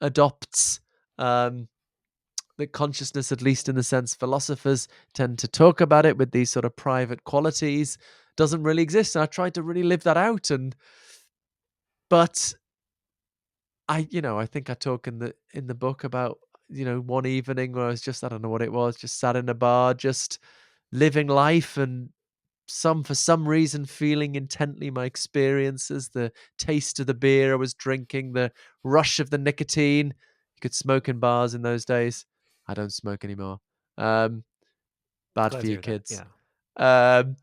adopts um that consciousness, at least in the sense philosophers tend to talk about it with these sort of private qualities, doesn't really exist. And I tried to really live that out but I think I talk in the book about, one evening where I was just, I don't know what it was, just sat in a bar, just living life and for some reason feeling intently my experiences, the taste of the beer I was drinking, the rush of the nicotine. You could smoke in bars in those days. I don't smoke anymore. Um, Bad Glad for to you hear that. kids. Yeah. Um,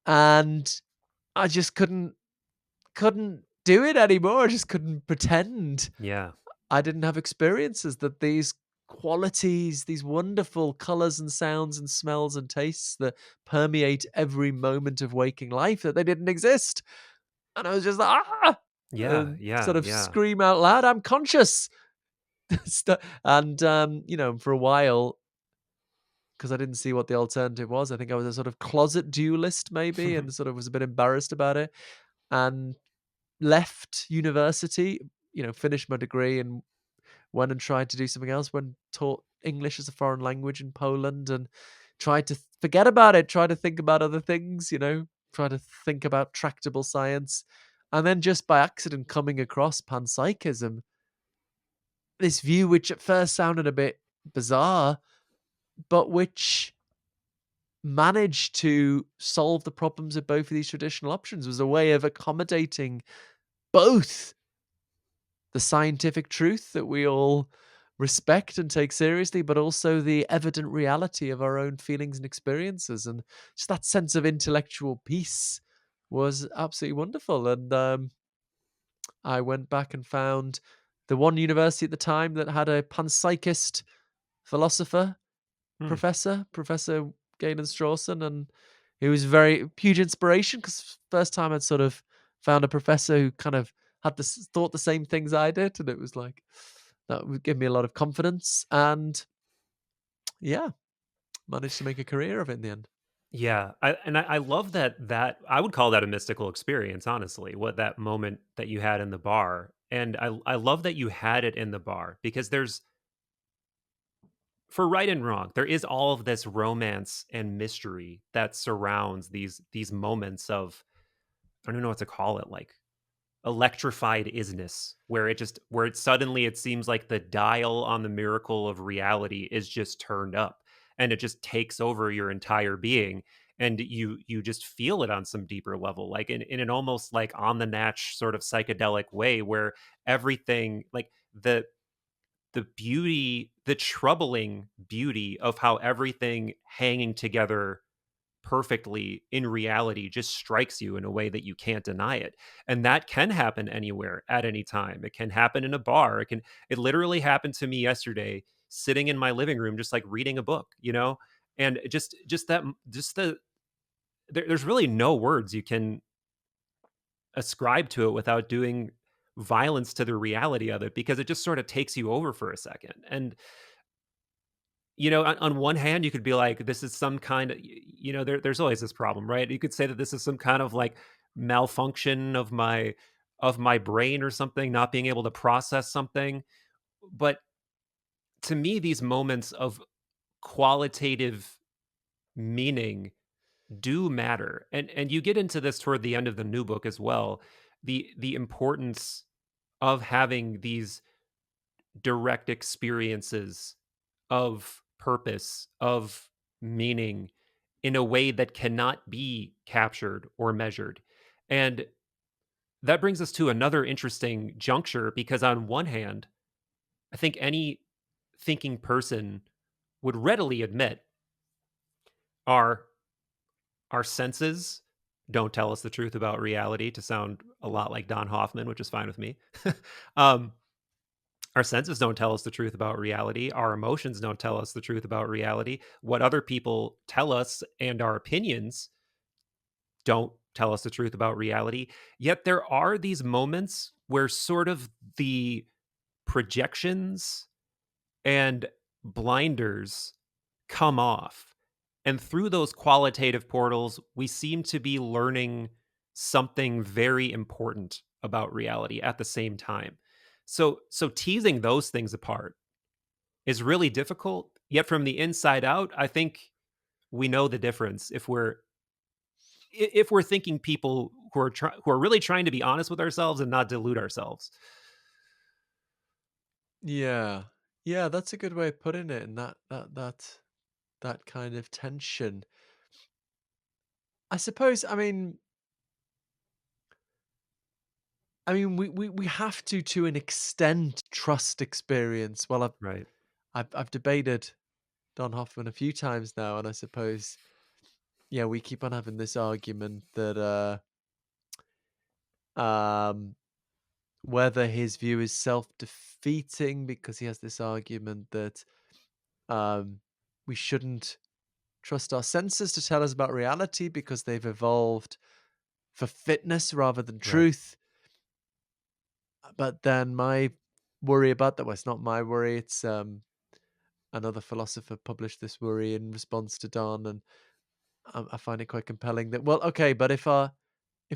and I just couldn't do it anymore. I just couldn't pretend Yeah. I didn't have experiences that these qualities, these wonderful colors and sounds and smells and tastes that permeate every moment of waking life, that they didn't exist. And I was just like, Yeah. and Yeah. sort of Yeah. scream out loud, I'm conscious. And, for a while, because I didn't see what the alternative was, I think I was a sort of closet dualist, maybe, and sort of was a bit embarrassed about it. And left university, finished my degree and went and tried to do something else, taught English as a foreign language in Poland and try to forget about it, try to think about other things, try to think about tractable science. And then just by accident coming across panpsychism, this view which at first sounded a bit bizarre, but which managed to solve the problems of both of these traditional options, was a way of accommodating both the scientific truth that we all respect and take seriously, but also the evident reality of our own feelings and experiences. And just that sense of intellectual peace was absolutely wonderful. And I went back and found the one university at the time that had a panpsychist philosopher Hmm. Professor Galen Strawson, and he was very huge inspiration because first time I'd sort of found a professor who kind of had this thought the same things I did, and it was like that would give me a lot of confidence, and yeah, managed to make a career of it in the end. Yeah, I love that I would call that a mystical experience, honestly. What that moment that you had in the bar, and I love that you had it in the bar because there's for right and wrong, there is all of this romance and mystery that surrounds these moments of I don't know what to call it, like electrified isness, where it suddenly it seems like the dial on the miracle of reality is just turned up and it just takes over your entire being and you just feel it on some deeper level, like in an almost like on the natch sort of psychedelic way where everything like the beauty, the troubling beauty of how everything hanging together perfectly in reality just strikes you in a way that you can't deny it. And that can happen anywhere at any time. It can happen in a bar. It literally happened to me yesterday sitting in my living room just like reading a book, you know? And just that just the there's really no words you can ascribe to it without doing violence to the reality of it because it just sort of takes you over for a second. And on one hand, you could be like, this is some kind of, there's always this problem, right? You could say that this is some kind of like malfunction of my brain or something, not being able to process something. But to me, these moments of qualitative meaning do matter. And you get into this toward the end of the new book as well. The importance of having these direct experiences of purpose, of meaning in a way that cannot be captured or measured. And that brings us to another interesting juncture because, on one hand, I think any thinking person would readily admit our our senses don't tell us the truth about reality, to sound a lot like Don Hoffman, which is fine with me. um, Our senses don't tell us the truth about reality. Our emotions don't tell us the truth about reality. What other people tell us and our opinions don't tell us the truth about reality. Yet there are these moments where sort of the projections and blinders come off. And through those qualitative portals, we seem to be learning something very important about reality at the same time. So teasing those things apart is really difficult. Yet from the inside out, I think we know the difference if we're thinking people who are really trying to be honest with ourselves and not delude ourselves. Yeah, yeah, that's a good way of putting it, and that kind of tension. I suppose. We have to an extent trust experience. Well, Right. I've debated Don Hoffman a few times now, and I suppose yeah, we keep on having this argument that um whether his view is self-defeating because he has this argument that um we shouldn't trust our senses to tell us about reality because they've evolved for fitness rather than Right. truth. But then my worry about that, well, it's not my worry, it's another philosopher published this worry in response to Don, and I find it quite compelling that, well, okay, but if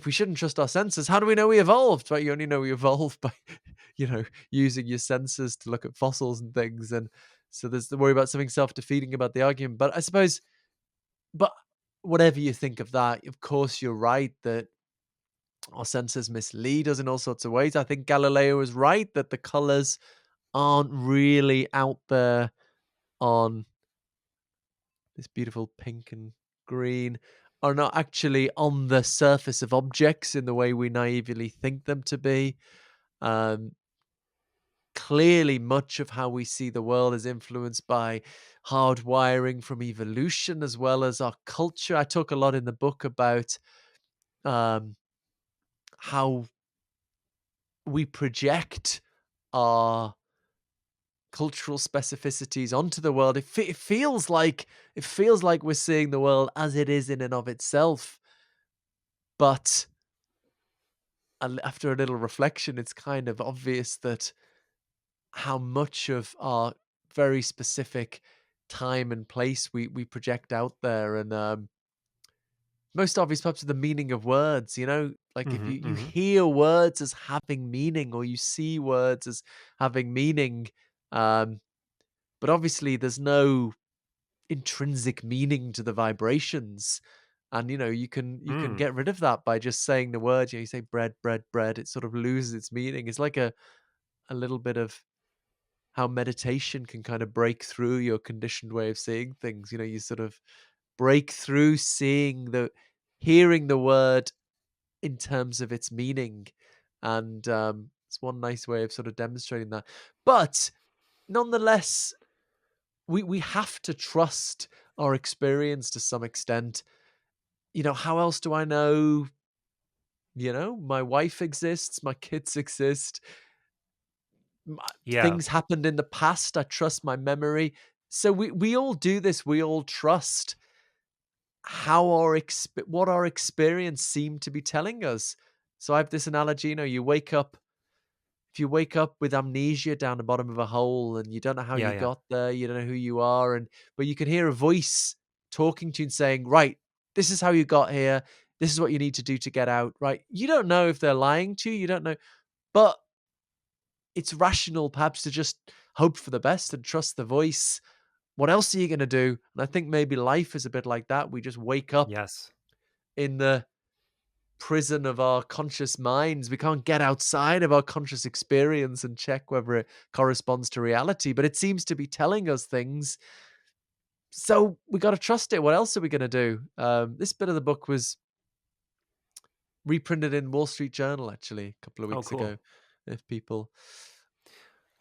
we shouldn't trust our senses, how do we know we evolved? Right, you only know we evolved by, using your senses to look at fossils and things, and so there's the worry about something self-defeating about the argument. But I suppose But whatever you think of that, of course, you're right that our senses mislead us in all sorts of ways. I think Galileo was right that the colors aren't really out there on this beautiful pink and green, are not actually on the surface of objects in the way we naively think them to be. Um, Clearly, much of how we see the world is influenced by hardwiring from evolution as well as our culture. I talk a lot in the book about um, how we project our cultural specificities onto the world. It feels like we're seeing the world as it is in and of itself, but after a little reflection, it's kind of obvious that how much of our very specific time and place we project out there, and most obvious perhaps the meaning of words. You know, like if Hmm. you Hmm. hear words as having meaning, or you see words as having meaning, um, but obviously there's no intrinsic meaning to the vibrations. And you can Mm. get rid of that by just saying the word. You say bread, bread, bread. It sort of loses its meaning. It's like a little bit of how meditation can kind of break through your conditioned way of seeing things. You sort of break through hearing the word in terms of its meaning. And it's one nice way of sort of demonstrating that. But nonetheless, we have to trust our experience to some extent. How else do I know? My wife exists, my kids exist, Yeah. things happened in the past. I trust my memory. So we all do this. We all trust what our experience seemed to be telling us. So I have this analogy. You wake up. If you wake up with amnesia down the bottom of a hole and you don't know how Yeah. you Yeah. got there, you don't know who you are, but you can hear a voice talking to you and saying, "Right, this is how you got here. This is what you need to do to get out." Right? You don't know if they're lying to you. You don't know, but it's rational perhaps to just hope for the best and trust the voice. What else are you going to do? And I think maybe life is a bit like that. We just wake up Yes. in the prison of our conscious minds. We can't get outside of our conscious experience and check whether it corresponds to reality, but it seems to be telling us things. So we got to trust it. What else are we going to do? This bit of the book was reprinted in Wall Street Journal actually a couple of Oh, weeks cool. ago. If people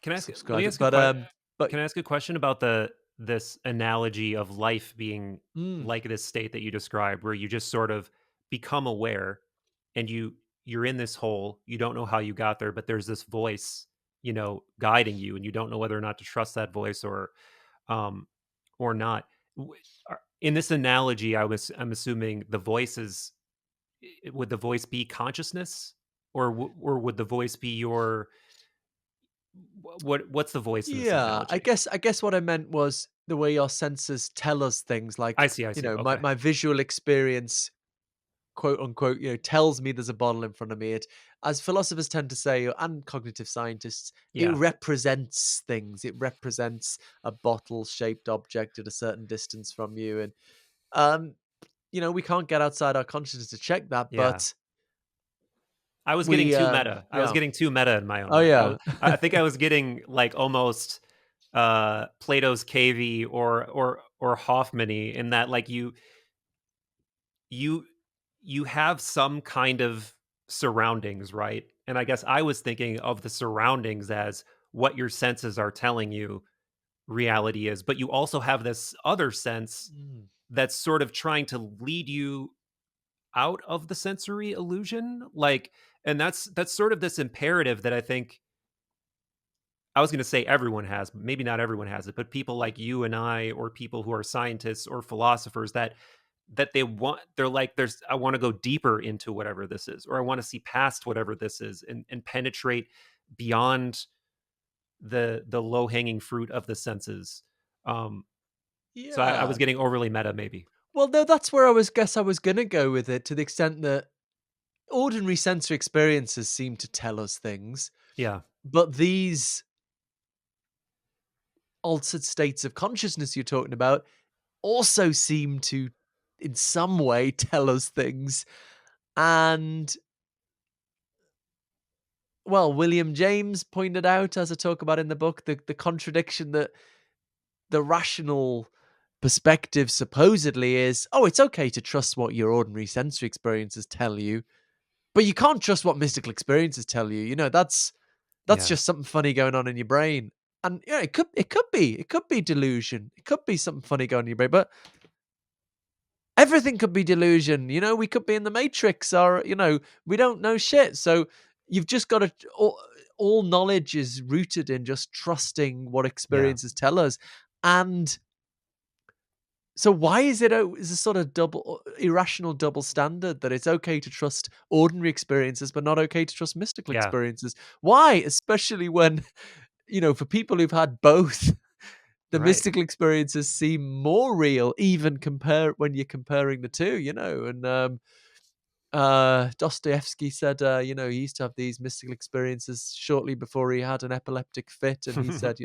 Can I ask? Let me subscribe it, ask a but question. but Can I ask a question about the this analogy of life being mm, like this state that you described, where you just sort of become aware, and you're in this hole. You don't know how you got there, but there's this voice, guiding you, and you don't know whether or not to trust that voice um, or not. In this analogy, I'm assuming the voice is would the voice be consciousness, or would the voice be your what's the voice in this yeah, I analogy? guess I guess what I meant was the way our senses tell us things. I Like, see, I see. my Okay. my visual experience, quote unquote, tells me there's a bottle in front of me. It, as philosophers tend to say, and cognitive scientists, it Yeah. represents things. It represents a bottle-shaped object at a certain distance from you, and um, we can't get outside our consciousness to check that, Yeah. but I was getting too meta. I was yeah. getting too meta in my own Oh mind. yeah. I think I was getting like almost Plato's cavey or Hoffman-y in that like you you have some kind of surroundings, right? And I guess I was thinking of the surroundings as what your senses are telling you reality is, but you also have this other sense Mm. that's sort of trying to lead you out of the sensory illusion, like, and that's sort of this imperative that I think I was going to say everyone has, but maybe not everyone has it, but people like you and I, or people who are scientists or philosophers, that they're like, I want to go deeper into whatever this is, or I want to see past whatever this is, and penetrate beyond the low hanging fruit of the senses. um so I was Yeah. getting overly meta, maybe. Well, no, that's where I was gonna go with it, to the extent that ordinary sensory experiences seem to tell us things, Yeah. but these altered states of consciousness you're talking about also seem to. in some way tell us things. And well, William James pointed out, as I talk about in the book, the contradiction that the rational perspective supposedly is, oh, it's okay to trust what your ordinary sensory experiences tell you, but you can't trust what mystical experiences tell you. That's Yeah. just something funny going on in your brain. And yeah, it could be delusion. It could be something funny going on in your brain, but everything could be delusion. We could be in the Matrix, or we don't know shit. So you've just got to. All knowledge is rooted in just trusting what Yeah. experiences tell us, and so why is a sort of irrational double standard that it's okay to trust ordinary experiences but not okay to trust mystical Yeah. experiences? Why? Especially when, for people who've had both, the Right. mystical experiences seem more real, even when you're comparing the two, and Dostoevsky said, he used to have these mystical experiences shortly before he had an epileptic fit, and he said,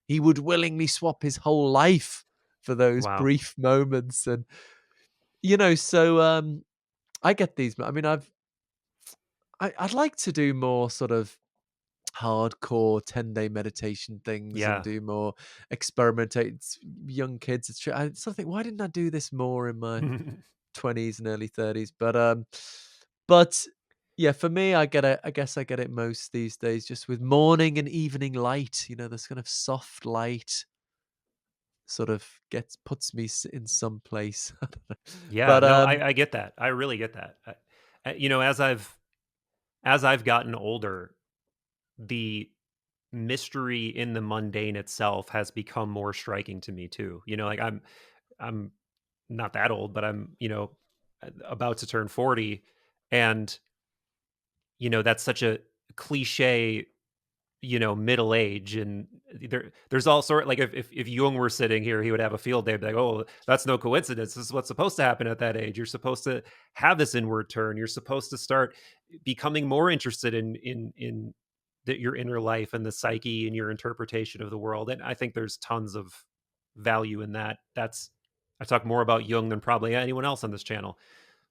he would willingly swap his whole life for those Wow. brief moments. And so I get these. I mean, I'd like to do more sort of hardcore 10-day meditation things and Yeah. do more experimentate. Young kids, it's true. I sort of think, why didn't I do this more in my 20s and early 30s? But yeah, for me, I guess I get it most these days, just with morning and evening light. This kind of soft light sort of puts me in some place. Yeah. But No, I get that. I really get that. As I've gotten older, the mystery in the mundane itself has become more striking to me too. Like I'm not that old, but I'm, about to turn 40, and that's such a cliche, middle age, and there's all sort, like, if Jung were sitting here, he would have a field day, be like, "Oh, that's no coincidence. This is what's supposed to happen at that age. You're supposed to have this inward turn. You're supposed to start becoming more interested in your inner life and the psyche and your interpretation of the world." And I think there's tons of value in that. I talk more about Jung than probably anyone else on this channel.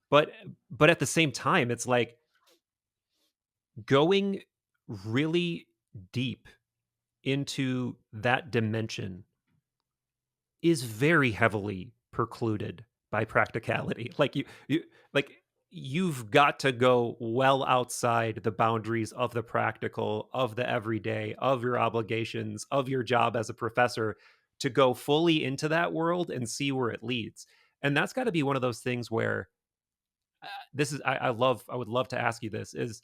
But at the same time, it's like going really deep into that dimension is very heavily precluded by practicality. Like you've got to go well outside the boundaries of the practical, of the everyday, of your obligations, of your job as a professor, to go fully into that world and see where it leads. And that's got to be one of those things where this is I would love to ask you this, is,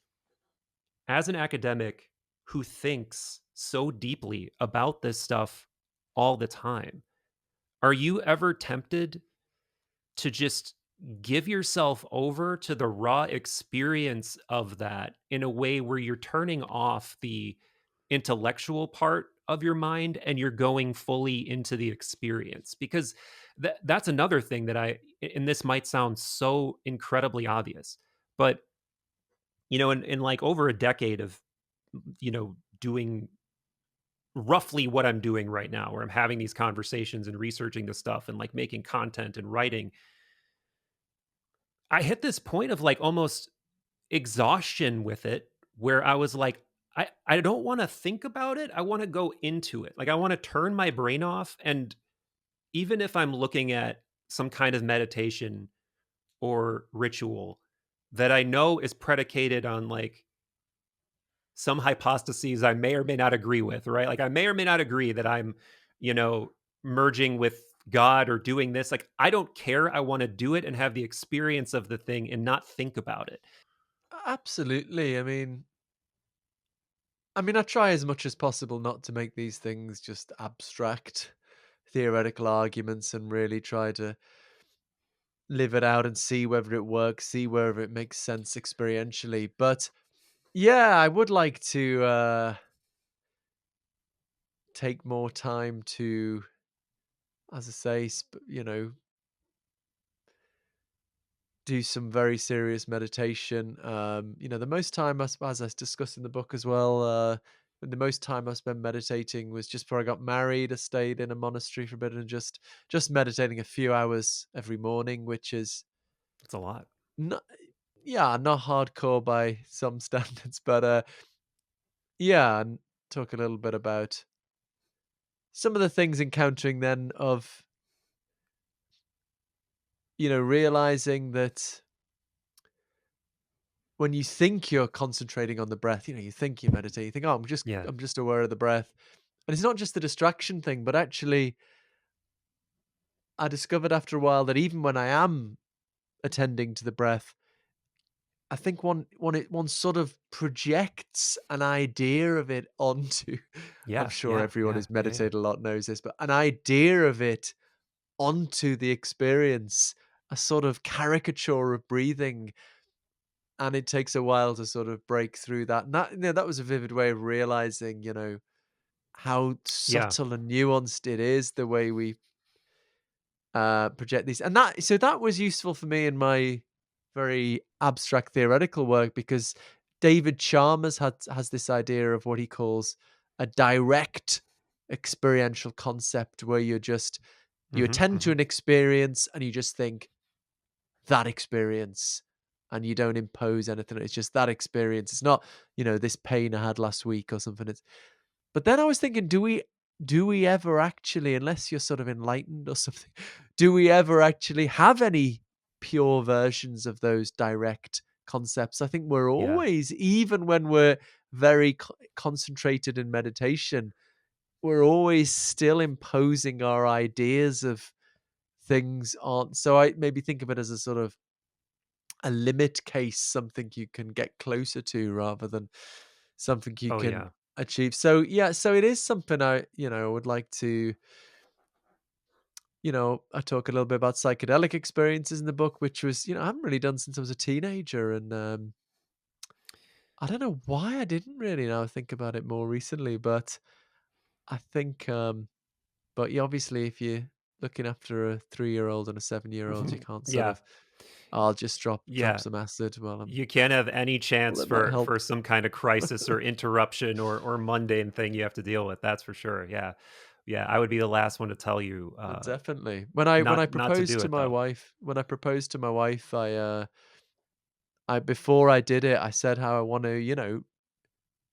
as an academic who thinks so deeply about this stuff all the time, are you ever tempted to just give yourself over to the raw experience of that in a way where you're turning off the intellectual part of your mind and you're going fully into the experience? Because that's another thing that and this might sound so incredibly obvious, but in like over a decade of doing roughly what I'm doing right now, where I'm having these conversations and researching the stuff and like making content and writing, I hit this point of like almost exhaustion with it, where I was like, I don't want to think about it. I want to go into it. Like I want to turn my brain off. And even if I'm looking at some kind of meditation or ritual that I know is predicated on like some hypotheses I may or may not agree with, right? Like I may or may not agree that I'm, you know, merging with God or doing this. Like I don't care. I want to do it and have the experience of the thing and not think about it. absolutely. I mean, I try as much as possible not to make these things just abstract theoretical arguments, and really try to live it out and see whether it works, see whether it makes sense experientially. But yeah, I would like to take more time to, as I say, do some very serious meditation. The most time, as I discuss in the book as well, And the most time I spent meditating was just before I got married. I stayed in a monastery for a bit and just meditating a few hours every morning, which is It's a lot. not, yeah, not hardcore by some standards, but yeah, and talk a little bit about some of the things encountering then of, realizing that when you think you're concentrating on the breath, you think you meditate, you think, oh, Yeah. I'm just aware of the breath. And it's not just the distraction thing, but actually I discovered after a while that even when I am attending to the breath, I think one sort of projects an idea of it onto. I'm Yeah. sure Yeah. everyone Yeah. who's Yeah. Yeah. meditated a lot knows this, but an idea of it onto the experience, a sort of caricature of breathing, and it takes a while to sort of break through that. And that was a vivid way of realizing, how Yeah. subtle and nuanced it is the way we project these. And that was useful for me in my very abstract theoretical work, because David Chalmers has this idea of what he calls a direct experiential concept, where you Mm-hmm. attend to Mm-hmm. an experience and you just think that experience, and you don't impose anything. It's just that experience. It's not, this pain I had last week or something. But then I was thinking, do we ever actually, unless you're sort of enlightened or something, do we ever actually have any pure versions of those direct concepts? I think we're Yeah. always, even when we're very concentrated in meditation, we're always still imposing our ideas of things on. So I maybe think of it as a sort of a limit case, something you can get closer to rather than something you Oh can yeah. achieve. So yeah, so it is something I would like to, I talk a little bit about psychedelic experiences in the book, which was, I haven't really done since I was a teenager. And I don't know why I didn't really now think about it more recently, but I think, but yeah, obviously if you're looking after a 3-year-old and a 7-year-old, you can't sort Yeah. of, I'll just drop Yeah. some acid while I'm, You can't have any well, chance that might help. for some kind of crisis or interruption or mundane thing you have to deal with. That's for sure. Yeah. Yeah. I would be the last one to tell you Definitely. When I not to proposed do to it my though. wife, I before I did it, I said how I want to,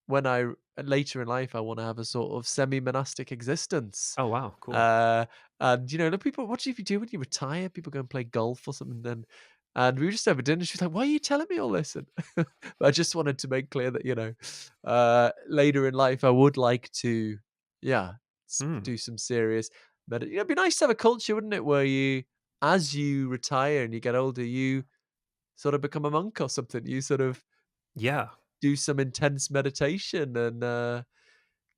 when I later in life I want to have a sort of semi-monastic existence. Oh wow, cool. Uh and the people, what do you do when you retire? People go and play golf or something then. And we were just over dinner. She was like, "Why are you telling me all this?" And but I just wanted to make clear that, later in life I would like to, yeah, Hmm. do some serious it'd be nice to have a culture, wouldn't it, where as you retire and you get older, you sort of become a monk or something. You sort of Yeah. do some intense meditation and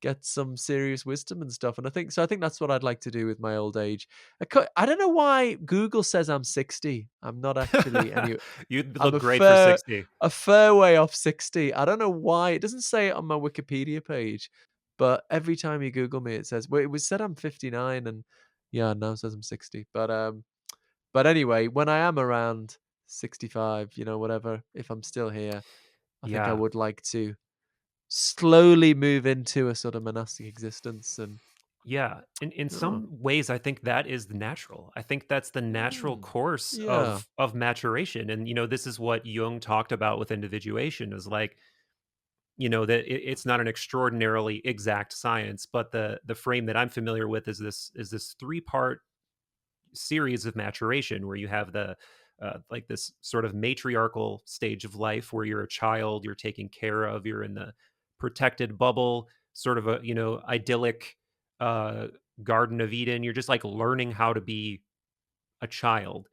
get some serious wisdom and stuff. And I think that's what I'd like to do with my old age. I don't know why Google says I'm 60. I'm not actually any. You'd I'm look great for 60. a fair way off 60. I don't know why. It doesn't say it on my Wikipedia page, but every time you Google me, it says, well, it was said I'm 59, and yeah, now it says I'm 60. But anyway, when I am around 65, whatever, if I'm still here, I think I Yeah. would like to slowly move into a sort of monastic existence and Yeah. In oh, some ways I think that is the natural. I think that's the natural mm, course yeah. of maturation. And this is what Jung talked about with individuation is like, that it's not an extraordinarily exact science, but the frame that I'm familiar with is this three-part series of maturation where you have the like this sort of matriarchal stage of life where you're a child, you're taken care of, you're in the protected bubble, sort of a idyllic uh, Garden of Eden. You're just like learning how to be a child,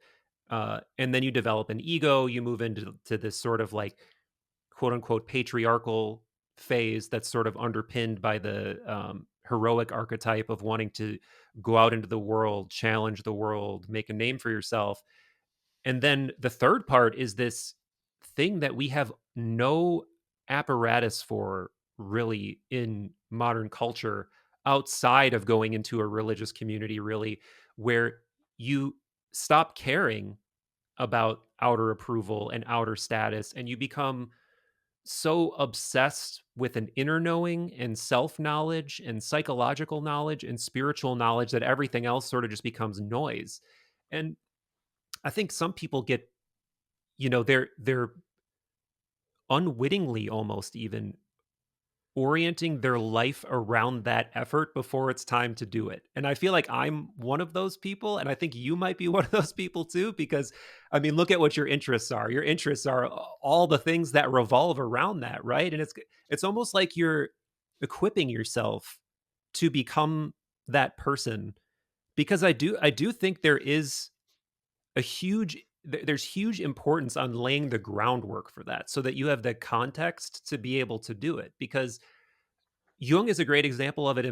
and then you develop an ego. You move into this sort of like quote unquote patriarchal phase that's sort of underpinned by the heroic archetype of wanting to go out into the world, challenge the world, make a name for yourself. And then the third part is this thing that we have no apparatus for really in modern culture outside of going into a religious community, really, where you stop caring about outer approval and outer status and you become so obsessed with an inner knowing and self knowledge and psychological knowledge and spiritual knowledge that everything else sort of just becomes noise. And I think some people get, they're unwittingly almost even orienting their life around that effort before it's time to do it. And I feel like I'm one of those people. And I think you might be one of those people too, because I mean, look at what your interests are. Your interests are all the things that revolve around that, right? And it's almost like you're equipping yourself to become that person, because I do think there's huge importance on laying the groundwork for that so that you have the context to be able to do it. Because Jung is a great example of it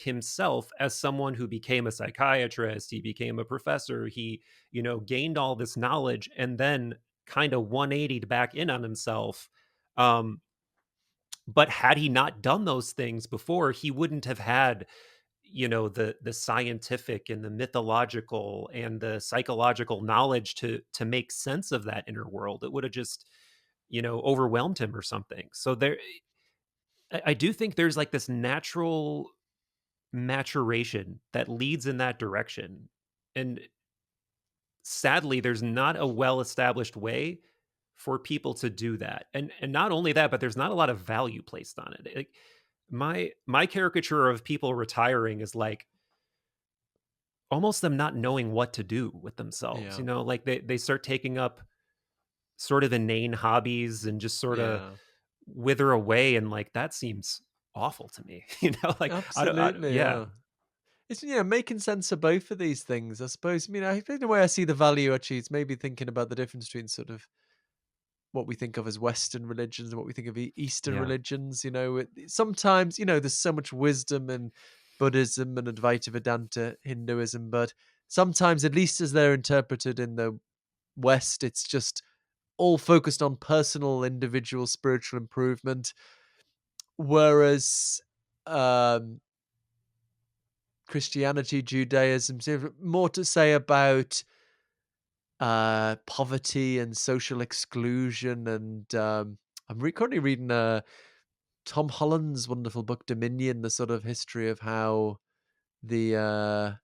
himself, as someone who became a psychiatrist. He became a professor. He, gained all this knowledge and then kind of 180'd back in on himself. Um, but had he not done those things before, he wouldn't have had, the scientific and the mythological and the psychological knowledge to make sense of that inner world. It would have just, overwhelmed him or something. So I do think there's like this natural maturation that leads in that direction. And sadly, there's not a well established way for people to do that. And not only that, but there's not a lot of value placed on it. Like my caricature of people retiring is like almost them not knowing what to do with themselves. Yeah. Like they start taking up sort of inane hobbies and just sort of Yeah. wither away, and like that seems awful to me. Like Absolutely. yeah. Yeah. It's making sense of both of these things, I suppose. I mean, I think the way I see the value actually is maybe thinking about the difference between sort of what we think of as Western religions and what we think of Eastern Yeah. religions. Sometimes there's so much wisdom in Buddhism and Advaita Vedanta Hinduism, but sometimes, at least as they're interpreted in the West, it's just all focused on personal, individual spiritual improvement, whereas um, Christianity, Judaism, more to say about poverty and social exclusion. And currently reading Tom Holland's wonderful book Dominion, the sort of history of how the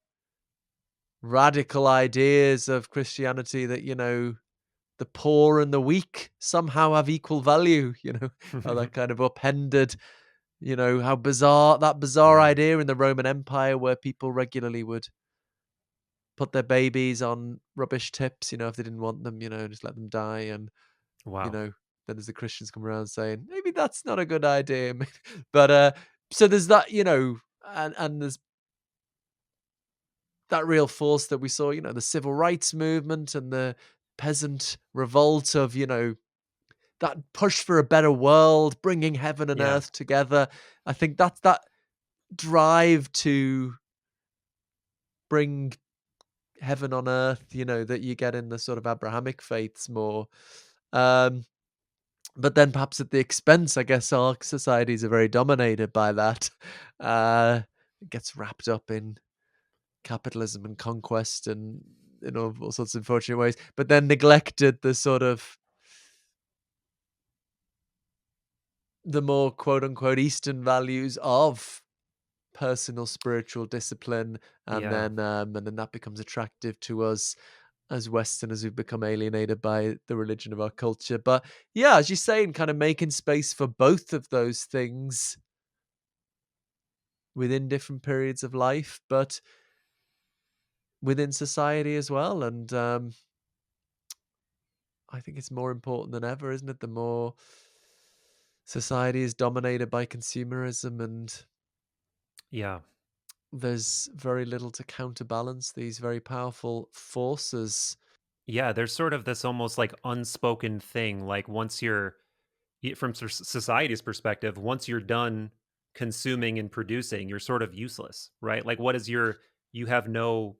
radical ideas of Christianity that the poor and the weak somehow have equal value. How that kind of upended. How bizarre that bizarre Yeah. idea in the Roman Empire where people regularly would put their babies on rubbish tips, if they didn't want them, just let them die. And, Wow. then there's the Christians come around saying, maybe that's not a good idea. But so there's that, and there's that real force that we saw, the civil rights movement and the peasant revolt of, that push for a better world, bringing heaven and Yeah. earth together. I think that's that drive to bring heaven on earth, that you get in the sort of Abrahamic faiths more. Um, but then perhaps at the expense, I guess our societies are very dominated by that. It gets wrapped up in capitalism and conquest and all sorts of unfortunate ways, but then neglected the sort of the more quote unquote Eastern values of personal spiritual discipline, Yeah. and then that becomes attractive to us as Westerners who've become alienated by the religion of our culture. But yeah, as you say, in kind of making space for both of those things within different periods of life, but within society as well. And I think it's more important than ever, isn't it? The more society is dominated by consumerism and Yeah. there's very little to counterbalance these very powerful forces. Yeah, there's sort of this almost like unspoken thing, like from society's perspective, once you're done consuming and producing, you're sort of useless, right? Like you have no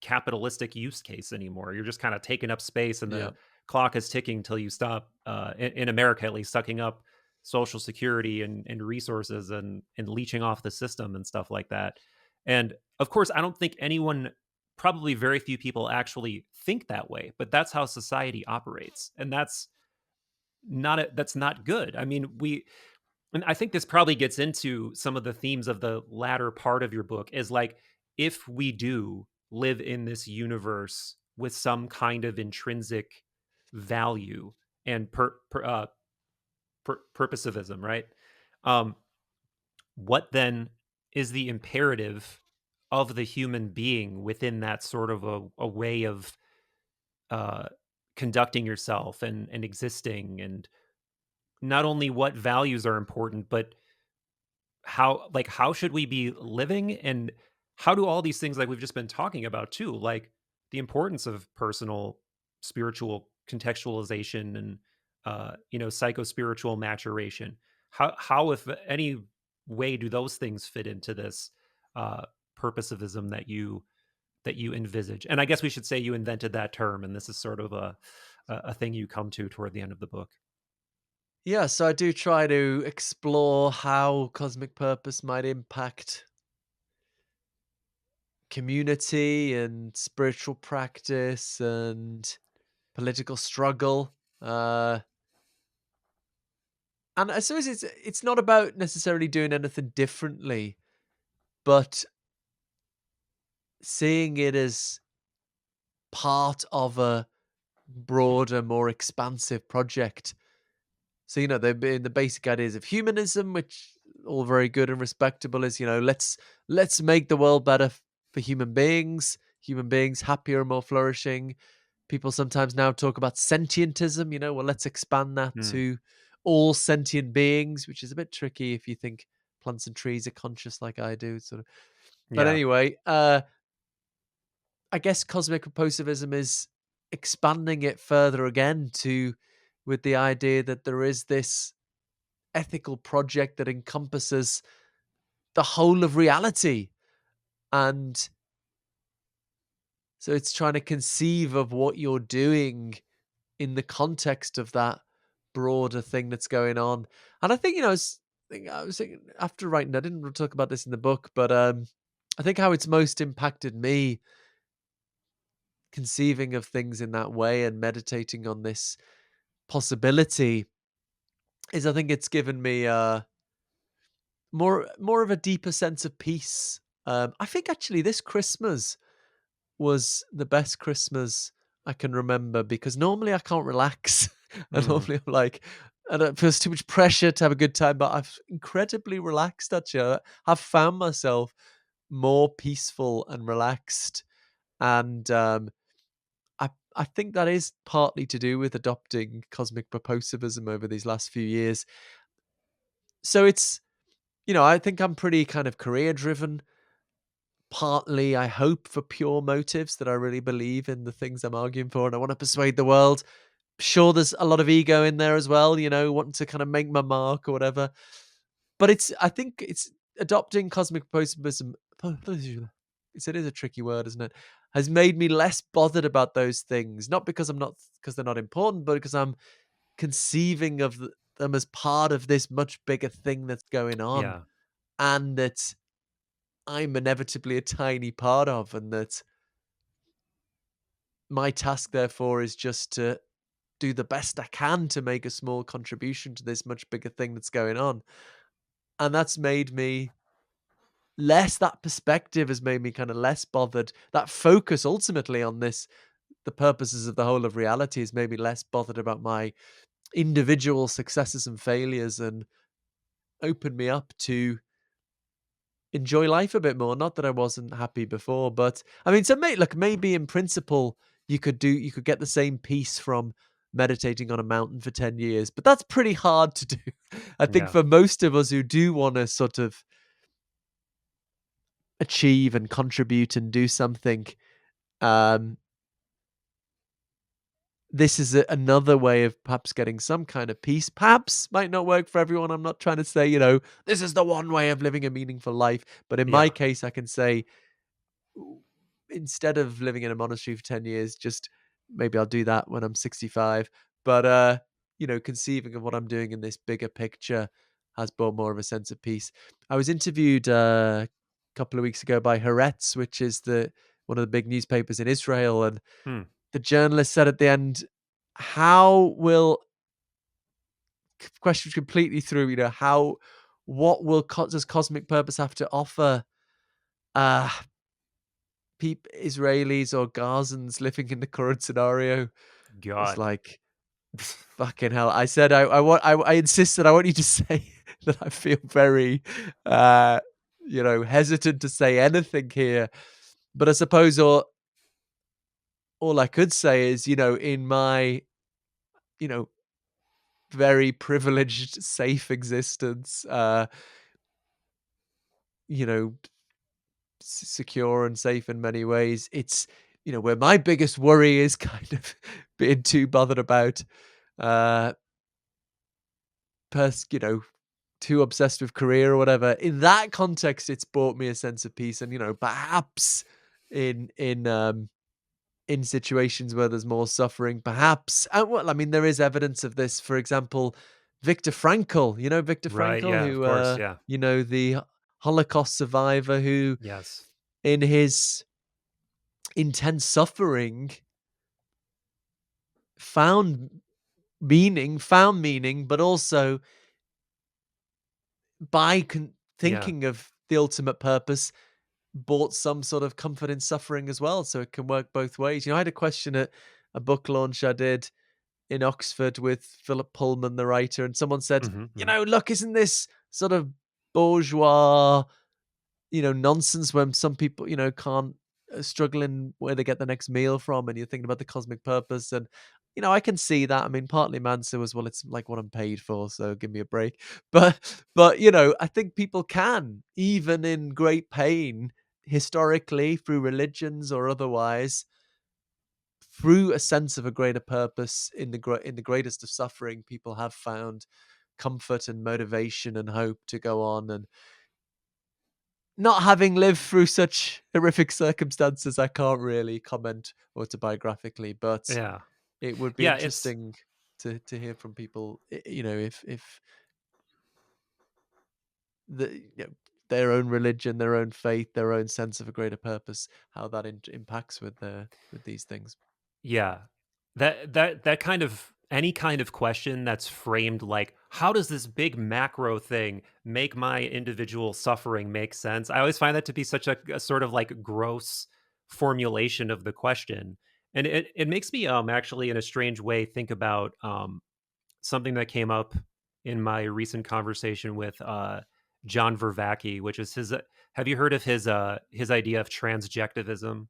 capitalistic use case anymore. You're just kind of taking up space, and Yeah. the clock is ticking till you stop. In America, at least, sucking up social security and resources and leeching off the system and stuff like that. And of course, I don't think anyone, probably very few people, actually think that way. But that's how society operates, and that's not good. I mean, and I think this probably gets into some of the themes of the latter part of your book, is like, if we do live in this universe with some kind of intrinsic value and purposivism, right? Um, what then is the imperative of the human being within that sort of a way of uh, conducting yourself and existing, and not only what values are important, but how should we be living, and how do all these things like we've just been talking about too, like the importance of personal spiritual contextualization and psycho spiritual maturation, how if any way do those things fit into this uh purposivism that you envisage? And I guess we should say you invented that term, and this is sort of a thing you come to toward the end of the book. Yeah, so I do try to explore how cosmic purpose might impact community and spiritual practice and political struggle. Uh, and I suppose it's not about necessarily doing anything differently, but seeing it as part of a broader, more expansive project. So, the basic ideas of humanism, which all very good and respectable, is, let's make the world better for human beings happier and more flourishing. People sometimes now talk about sentientism, well, let's expand that Hmm. to all sentient beings, which is a bit tricky if you think plants and trees are conscious like I do, sort of. But Yeah. anyway, I guess cosmic positivism is expanding it further again to with the idea that there is this ethical project that encompasses the whole of reality. And so it's trying to conceive of what you're doing in the context of that broader thing that's going on. And I think, I was thinking after writing, I didn't talk about this in the book, but I think how it's most impacted me conceiving of things in that way and meditating on this possibility is I think it's given me more of a deeper sense of peace. I think actually this Christmas was the best Christmas I can remember because normally I can't relax. And Hmm. normally I'm like, I don't feel too much pressure to have a good time, but I've incredibly relaxed actually. I've found myself more peaceful and relaxed. And I think that is partly to do with adopting cosmic propositivism over these last few years. So I think I'm pretty kind of career driven. Partly, I hope, for pure motives that I really believe in the things I'm arguing for and I want to persuade the world. Sure, there's a lot of ego in there as well, wanting to kind of make my mark or whatever. But I think it's adopting cosmic positivism. It is a tricky word, isn't it? Has made me less bothered about those things. Not because they're not important, but because I'm conceiving of them as part of this much bigger thing that's going on, Yeah. and that I'm inevitably a tiny part of, and that my task, therefore, is just to do the best I can to make a small contribution to this much bigger thing that's going on. And that's made me that perspective has made me kind of less bothered. That focus ultimately on the purposes of the whole of reality has made me less bothered about my individual successes and failures and opened me up to enjoy life a bit more. Not that I wasn't happy before, but I mean, so maybe in principle you could get the same peace from meditating on a mountain for 10 years, but that's pretty hard to do. I think Yeah. for most of us who do want to sort of achieve and contribute and do something, um, this is another way of perhaps getting some kind of peace. Perhaps might not work for everyone. I'm not trying to say, this is the one way of living a meaningful life. But in my Yeah. case, I can say, instead of living in a monastery for 10 years, just maybe I'll do that when I'm 65. But, conceiving of what I'm doing in this bigger picture has brought more of a sense of peace. I was interviewed a couple of weeks ago by Haaretz, which is one of the big newspapers in Israel. And Hmm. the journalist said at the end, how will question completely through, how, what will does cosmic purpose have to offer uh Israelis or Gazans living in the current scenario? It's God. like, fucking hell. I said I insisted I want you to say that I feel very hesitant to say anything here. But I suppose all I could say is, in my, you know, very privileged, safe existence, you know, secure and safe in many ways. It's, where my biggest worry is kind of being too bothered about, uh, you know, too obsessed with career or whatever. In that context, it's brought me a sense of peace, and perhaps in situations where there's more suffering, perhaps. And well, I mean, there is evidence of this. For example, Viktor Frankl. You know Viktor Right. Frankl, Yeah. Of who course. Yeah. the Holocaust survivor who, Yes. in his intense suffering, found found meaning, but also by Yeah. thinking of the ultimate purpose, bought some sort of comfort in suffering as well. So it can work both ways. I had a question at a book launch I did in Oxford with Philip Pullman, the writer, and someone said, Hmm. Hmm. look, isn't this sort of bourgeois, nonsense when some people, can't struggling where they get the next meal from, and you're thinking about the cosmic purpose, and I can see that. I mean, partly my answer was, well, it's like what I'm paid for, so give me a break. But I think people can, even in great pain, historically through religions or otherwise, through a sense of a greater purpose in the greatest of suffering, people have found comfort and motivation and hope to go on. And not having lived through such horrific circumstances, I can't really comment autobiographically, but Yeah. it would be Yeah. It's interesting to hear from people, if their own religion, their own faith, their own sense of a greater purpose, how that impacts with these things. Yeah. That kind of any kind of question that's framed like, how does this big macro thing make my individual suffering make sense? I always find that to be such a sort of like gross formulation of the question. And it makes me actually in a strange way think about something that came up in my recent conversation with John Vervaeke, which is his have you heard of his idea of transjectivism?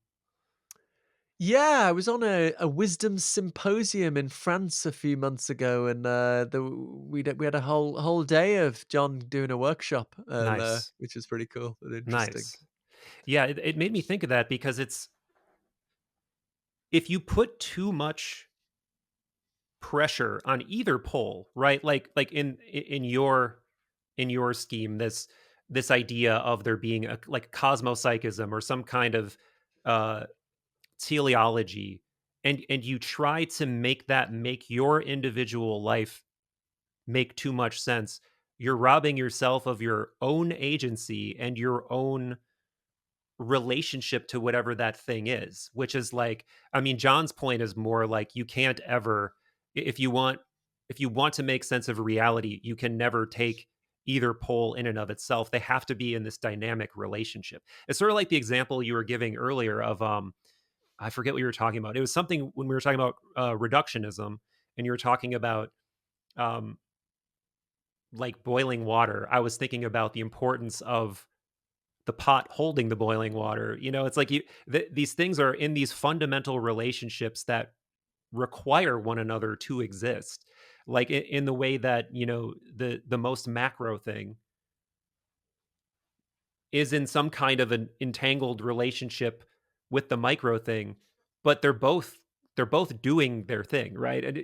Yeah, I was on a wisdom symposium in France a few months ago, and we had a whole day of John doing a workshop, and Nice. which was pretty cool and interesting. Nice. Yeah, it made me think of that because it's if you put too much pressure on either pole, right? Like in your scheme, this idea of there being a like cosmopsychism or some kind of uh teleology, and you try to make your individual life make too much sense, you're robbing yourself of your own agency and your own relationship to whatever that thing is, which is like, I mean, John's point is more like you can't ever, if you want to make sense of reality, you can never take either pole in and of itself. They have to be in this dynamic relationship. It's sort of like the example you were giving earlier of I forget what you were talking about. It was something when we were talking about reductionism, and you were talking about um like boiling water. I was thinking about the importance of the pot holding the boiling water. It's like these things are in these fundamental relationships that require one another to exist. Like in the way that, the most macro thing is in some kind of an entangled relationship with the micro thing, but they're both doing their thing, right? And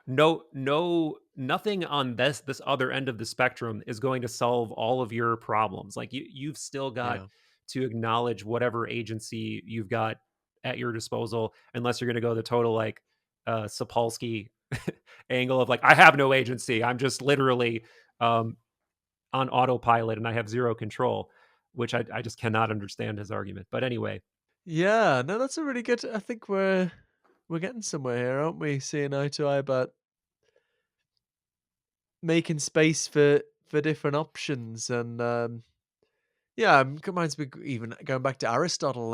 no nothing on this other end of the spectrum is going to solve all of your problems. Like you've still got Yeah. to acknowledge whatever agency you've got at your disposal, unless you're going to go the total like Sapolsky angle of like, I have no agency, I'm just literally um on autopilot and I have zero control, which I just cannot understand his argument. But anyway, Yeah, no, that's a really good. I think we're getting somewhere here, aren't we? Seeing eye to eye about making space for different options. And yeah, reminds me, even going back to Aristotle,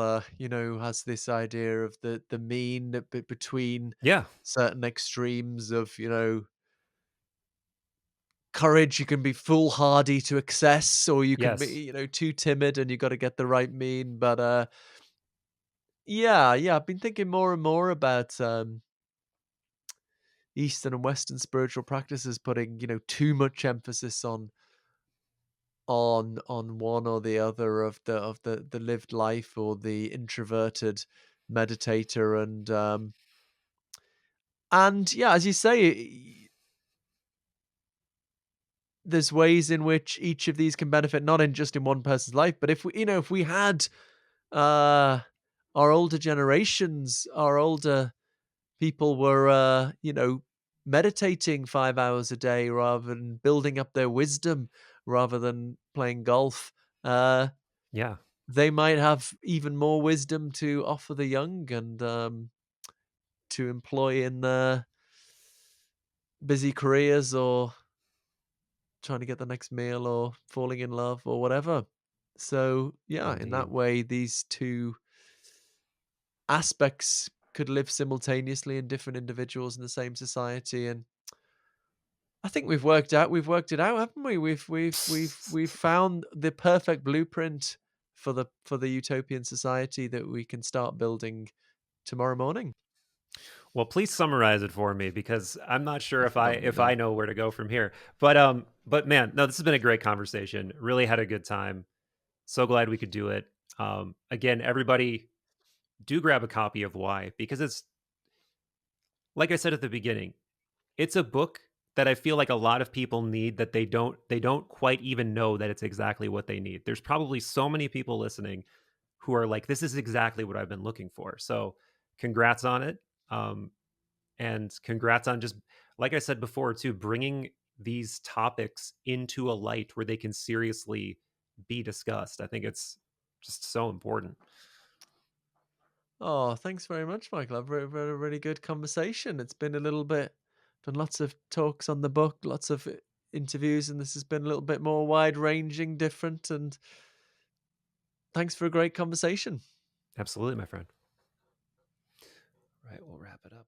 has this idea of the mean between Yeah. certain extremes of, courage. You can be foolhardy to excess, or you can be, Yes. too timid, and you got to get the right mean. But yeah, I've been thinking more and more about Eastern and Western spiritual practices putting, too much emphasis on one or the other of the lived life, or the introverted meditator. And yeah, as you say, there's ways in which each of these can benefit, not in just in one person's life, but if we had uh our older generations, our older people were meditating 5 hours a day, rather than building up their wisdom, rather than playing golf, uh Yeah. they might have even more wisdom to offer the young, and to employ in their busy careers, or trying to get the next meal, or falling in love, or whatever. So, yeah, in that Indeed. way, these two aspects could live simultaneously in different individuals in the same society. And I think we've worked it out, haven't we? We've found the perfect blueprint for the utopian society that we can start building tomorrow morning. Well, please summarize it for me because I'm not sure if I Oh, if I know where to go from here. But man, no, this has been a great conversation. Really had a good time. So glad we could do it. Again, everybody do grab a copy of Why because it's like I said at the beginning, it's a book that I feel like a lot of people need that they don't quite even know that it's exactly what they need. There's probably so many people listening who are like, this is exactly what I've been looking for. So congrats on it. Um, and congrats on just like I said before too, bringing these topics into a light where they can seriously be discussed. I think it's just so important. oh, thanks very much, Michael. I've had a really good conversation. It's been a little bit, done lots of talks on the book, lots of interviews, and this has been a little bit more wide ranging, different. And thanks for a great conversation. Absolutely, my friend. Right, we'll wrap it up.